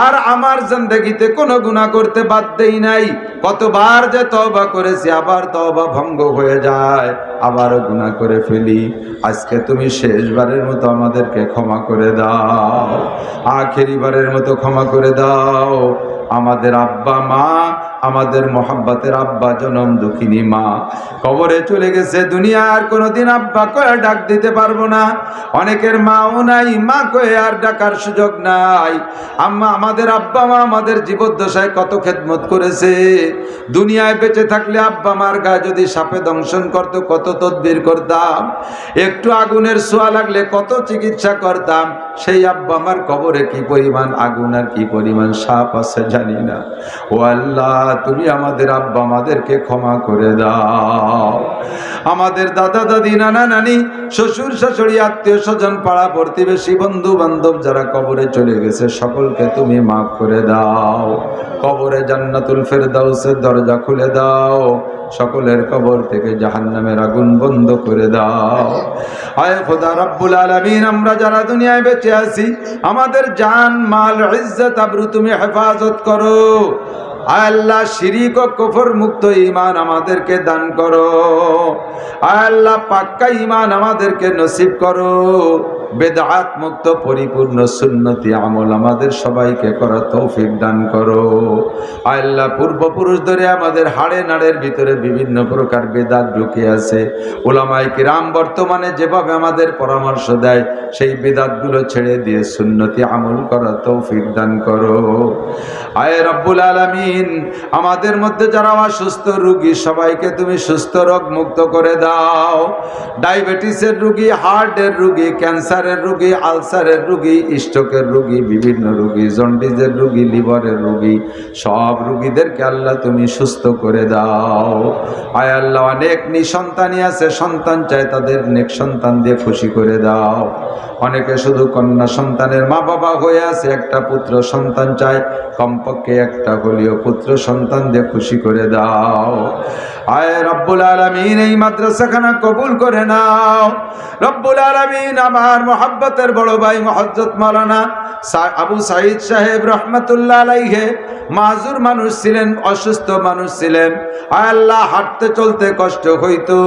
Speaker 1: আর আমার জিন্দেগিতে কোনো গুনাহ করতে বাদ দেই নাই। কতবার যে তওবা করেছি, আবার তওবা ভঙ্গ হয়ে যায়, আবারও গুনাহ করে ফেলি। আজকে তুমি শেষবারের মতো আমাদেরকে ক্ষমা করে দাও, আখেরিবারের মতো ক্ষমা করে দাও। আমাদের আব্বা মা, আমাদের মোহাব্বতের আব্বা জনম দুঃখিনী মা কবরে চলে গেছে, দুনিয়া আর কোনোদিন আব্বা কয়ে ডাক দিতে পারবো না। অনেকের মাও নাই, মা কয়ে আর ডাকার সুযোগ নাই। আমাদের আব্বা মা আমাদের জীবদ্দশায় কত খেদমত করেছে। দুনিয়ায় বেঁচে থাকলে আব্বা মার গায়ে যদি সাপে দংশন করতো কত তদবির করতাম, একটু আগুনের ছোঁয়া লাগলে কত চিকিৎসা করতাম। সেই আব্বা আমার কবরে কি পরিমাণ আগুন আর কি পরিমাণ সাপ আছে জানি না। ও আল্লাহ, তুমি আমাদের আব্বা আমাদেরকে ক্ষমা করে দাও। আমাদের দাদা দাদি, নানা নানি, শ্বশুর শাশুড়ি, আত্মীয় স্বজন, পাড়া প্রতিবেশী, বন্ধু বান্ধব যারা কবরে চলে গেছে সকলকে তুমি মাফ করে দাও। কবরে জান্নাতুল ফেরদাউসের দরজা খুলে দাও। সকলের কবর থেকে জাহান্নামের আগুন বন্ধ করে দাও। আয় খোদা রব্বুল আলামিন, আমরা যারা দুনিয়ায় বেঁচে আছি আমাদের জান মাল ইজ্জত আবরু তুমি হেফাজত করো। আয় আল্লাহ, শিরিক ও কুফর মুক্ত ঈমান আমাদেরকে দান করো। আয় আল্লাহ, পাক্কা ঈমান আমাদেরকে নসিব করো। বেদাত মুক্ত পরিপূর্ণ সুন্নতি আমল আমাদের সবাইকে করার তৌফিক দান করো। আয় আল্লাহ, পূর্বপুরুষ ধরে আমাদের হাড়ে নাড়ের ভিতরে বিভিন্ন প্রকার বেদাত ঢুকে আছে। উলামায়ে কিরাম বর্তমানে যেভাবে আমাদের পরামর্শ দেয় সেই বেদাতগুলো ছেড়ে দিয়ে সুন্নতি আমল করার তৌফিক দান করো। আয় রব্বুল আলামিন, আমাদের মধ্যে যারা অসুস্থ রোগী সবাইকে তুমি সুস্থ রোগ মুক্ত করে দাও। ডায়াবেটিসের রোগী, হার্টের রোগী, ক্যান্সারের রোগী, আলসারের রোগী, স্ট্রোকের রোগী, বিভিন্ন রোগী, জন্ডিসের রোগী, লিভারের রোগী, সব রোগীদেরকে আল্লাহ তুমি সুস্থ করে দাও। আয় আল্লাহ, অনেক নিঃসন্তানই আছে, সন্তান চায়, তাদের নেক সন্তান দিয়ে খুশি করে দাও। অনেকে শুধু কন্যা সন্তানের মা বাবা হয়ে আছে, একটা পুত্র সন্তান চায়, কমপক্ষে একটা হলেও পুত্র সন্তান দিয়ে খুশি করে দাও। আয় রব্বুল আলামিন, এই মাদ্রাসাখানা কবুল করে নাও। রব্বুল আলামিন, আমার মোহাব্বতের বড় ভাই মুহজ্জত মাওলানা আবু সাঈদ সাহেব রহমাতুল্লাহ আলাইহি মাজুর মানুষ ছিলেন, অসুস্থ মানুষ ছিলেন। আয় আল্লাহ, হাঁটতে চলতে কষ্ট হইতো,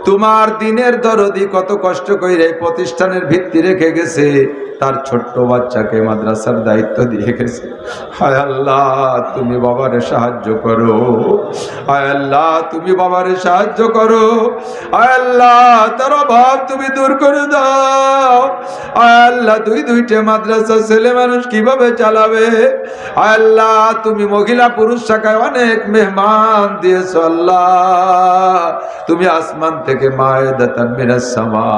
Speaker 1: তোমার দিনের দরদি কত কষ্ট কইরে প্রতিষ্ঠানের ভিত্তি রেখে গেছে, তার ছোট্ট বাচ্চাকে মাদ্রাসার দায়িত্ব দিয়ে গেছে। হায় আল্লাহ, তুমি বাবারে সাহায্য করো। হায় আল্লাহ, তুমি বাবারে সাহায্য করো। হায় আল্লাহ, তার অভাব তুমি দূর করে দাও। হায় আল্লাহ, দুইটা মাদ্রাসা ছেলে মানুষ কিভাবে চালাবে? হায় আল্লাহ, তুমি মহিলা পুরুষ শাখায় অনেক মেহমান দিয়েছো। আল্লাহ, তুমি আসমান থেকে মায়েদাতান মিনাস সামা,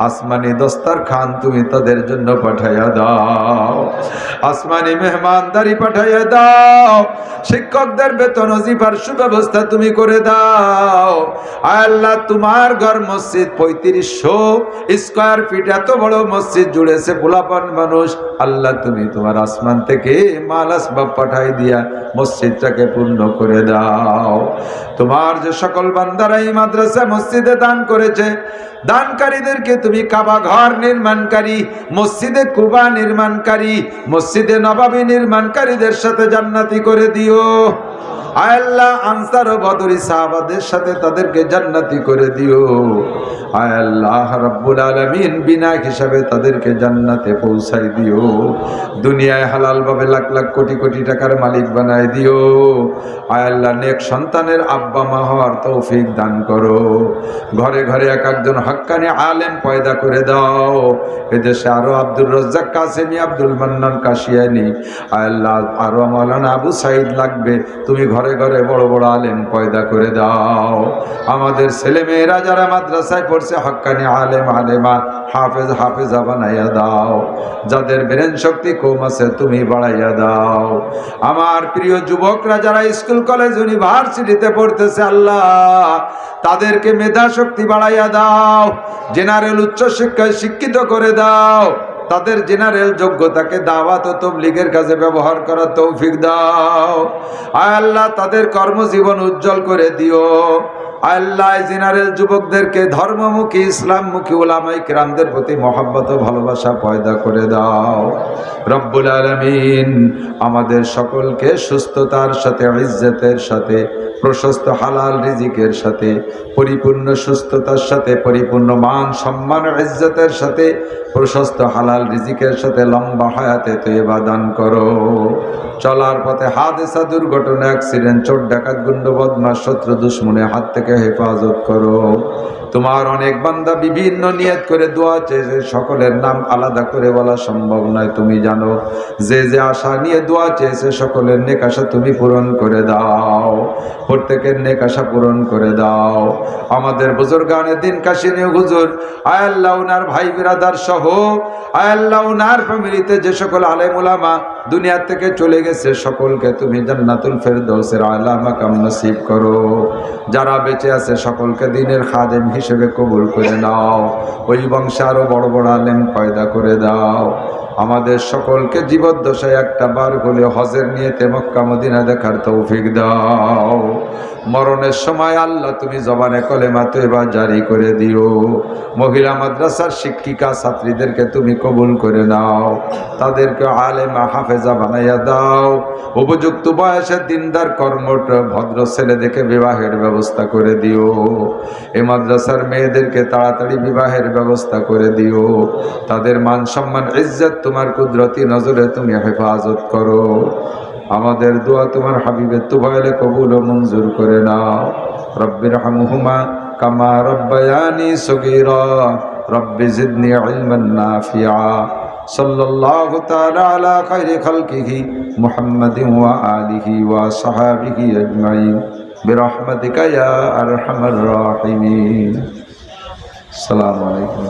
Speaker 1: আসমানি দস্তরখান তুমি তাদের জন্য পাঠাইয়া দাও। আসমানি মেহমানদারি পাঠাইয়া দাও। শিক্ষকদের বেতন ওজিফার সুব্যবস্থা তুমি করে দাও। আল্লাহ, তোমার ঘর মসজিদ 3500 স্কয়ার ফিট, এত বড় মসজিদ জুড়েছে পোলাপান মানুষ। আল্লাহ, তুমি তোমার আসমান থেকে মাল আসবাব পাঠাই দিয়া মসজিদটাকে পূর্ণ করে দাও। তোমার যে সকল বান্দারা এই মাদ্রাসা মসজিদে দান করেছে, দানকারীদেরকে তুমি কাবা ঘর নির্মাণকারী, মসজিদে কুবা নির্মাণকারী, মসজিদে নবাবী নির্মাণকারীদের সাথে জান্নাতি করে দিও। আয় আল্লাহ, আনসার ও বদরি সাহাবাদের সাথে তাদেরকে জান্নাতি করে দিও। আয় আল্লাহ রাব্বুল আলামিন, বিনা হিসাবে তাদেরকে জান্নাতে পৌঁছাই দিও। দুনিয়ায় হালাল ভাবে লাখ লাখ কোটি কোটি টাকার মালিক বানায় দিও। আয় আল্লাহ, নেক সন্তানের আব্বা মা হওয়ার তৌফিক দান করো। ঘরে ঘরে এক একজন হক্কানি আলেম পয়দা করে দাও। এদেশে আরো আব্দুর রাজ্জাক কাসেমি, আব্দুল মান্নান কাশিয়ানি, আয় আল্লাহ আরো মাওলানা আবু সাঈদ লাগবে, তুমি ঘরে ঘরে বড় বড় আলেম পয়দা করে দাও। আমাদের ছেলে মেয়েরা যারা মাদ্রাসায় পড়ছে হক্কানি আলেম আলেমা, হাফেজ হাফেজা বানাইয়া দাও। যাদের ব্রেন শক্তি কম আছে তুমি বাড়াইয়া দাও। আমার প্রিয় যুবকরা যারা স্কুল কলেজ ইউনিভার্সিটিতে পড়তেছে, আল্লাহ তাদেরকে মেধা শক্তি বাড়াইয়া দাও। জেনারেল উচ্চ শিক্ষায় শিক্ষিত করে দাও। তাদের জেনারেল যোগ্যতাকে দাওয়াত ও তাবলীগের কাজে ব্যবহার করার তৌফিক দাও। আয় আল্লাহ, তাদের কর্মজীবন উজ্জ্বল করে দিও। আল্লাহ জেনারেল যুবকদেরকে ধর্মমুখী ইসলামমুখী উলামায়ে কিরামদের প্রতি মহব্বত ও ভালোবাসা পয়দা করে দাও রব্বুল আলামিন। আমাদের সকলকে সুস্থতার সাথে, ইজ্জতের সাথে, প্রশস্ত হালাল রিজিকের সাথে, পরিপূর্ণ সুস্থতার সাথে, পরিপূর্ণ মান সম্মান ইজ্জতের সাথে, প্রশস্ত হালাল রিজিকের সাথে লম্বা হায়াতে তয়্যিবা দান করো। চলার পথে হাদেসা, দুর্ঘটনা, অ্যাক্সিডেন্ট, চোর ডাকাত, গুন্ড, বদমাশ, শত্রু দুশ্মনের হাত থেকে হেফাজত করো। তোমার অনেক বান্দা বিভিন্ন নিয়ত করে দোয়া চেয়েছে, সকলের নাম আলাদা করে বলা সম্ভব নয়। তুমি জানো যে যে আশা নিয়ে দোয়া চেয়েছে সকলের নেক আশা তুমি পূরণ করে দাও, প্রত্যেকের নেক আশা পূরণ করে দাও। আমাদের বুজুর্গানে দিন কাশিনী হুজুর, আয় আল্লাহ উনার ভাই বিরাদার সহ, আয় আল্লাহ উনার ফ্যামিলিতে যে সকল আলেম উলামা দুনিয়া থেকে চলে গেছে সকলকে তুমি জান্নাতুল ফেরদৌসের আলা মাকাম নসিব করো। যারা বেঁচে আছে সকলকে দ্বীনের খাদেম হিসেবে কবুল করে নাও। ওই বংশে আরো বড় বড় আলেম পয়দা করে দাও। আমাদের সকলকে জীবদ্দশায় একটা বার হলে হজের নিয়তে মক্কা মদিনা দেখার তৌফিক দাও। মরণের সময় আল্লাহ তুমি জবানে কলেমা তয়্যিবা জারি করে দিও। মহিলা মাদ্রাসার শিক্ষিকা ছাত্রীদেরকে তুমি কবুল করে নাও, তাদেরকে আলেমা হাফেজা বানাইয়া দাও। উপযুক্ত বয়সে দিনদার কর্মঠ ভদ্র ছেলে দেখে বিবাহের ব্যবস্থা করে দিও। এ মাদ্রাসার মেয়েদেরকে তাড়াতাড়ি বিবাহের ব্যবস্থা করে দিও। তাদের মান সম্মান ইজ্জত তোমার কুদরতি নজরে তুমি হেফাজত করো। আমাদের দোয়া তোমার হাবিবের তুফাইলে কবুল ও মঞ্জুর করে নাও। রব্বিরহামহুমা কামা রব্বায়ানি সগীরা রব্বি জিদনি ইলমান নাফিআ। সাল্লাল্লাহু তাআলা আলা খায়রি খালকিহি মুহাম্মাদিন ওয়া আলিহি ওয়া সাহাবিহি আজমাইন বিরহমাতিকা ইয়া আরহামার রাহিমিন। আসসালামু আলাইকুম।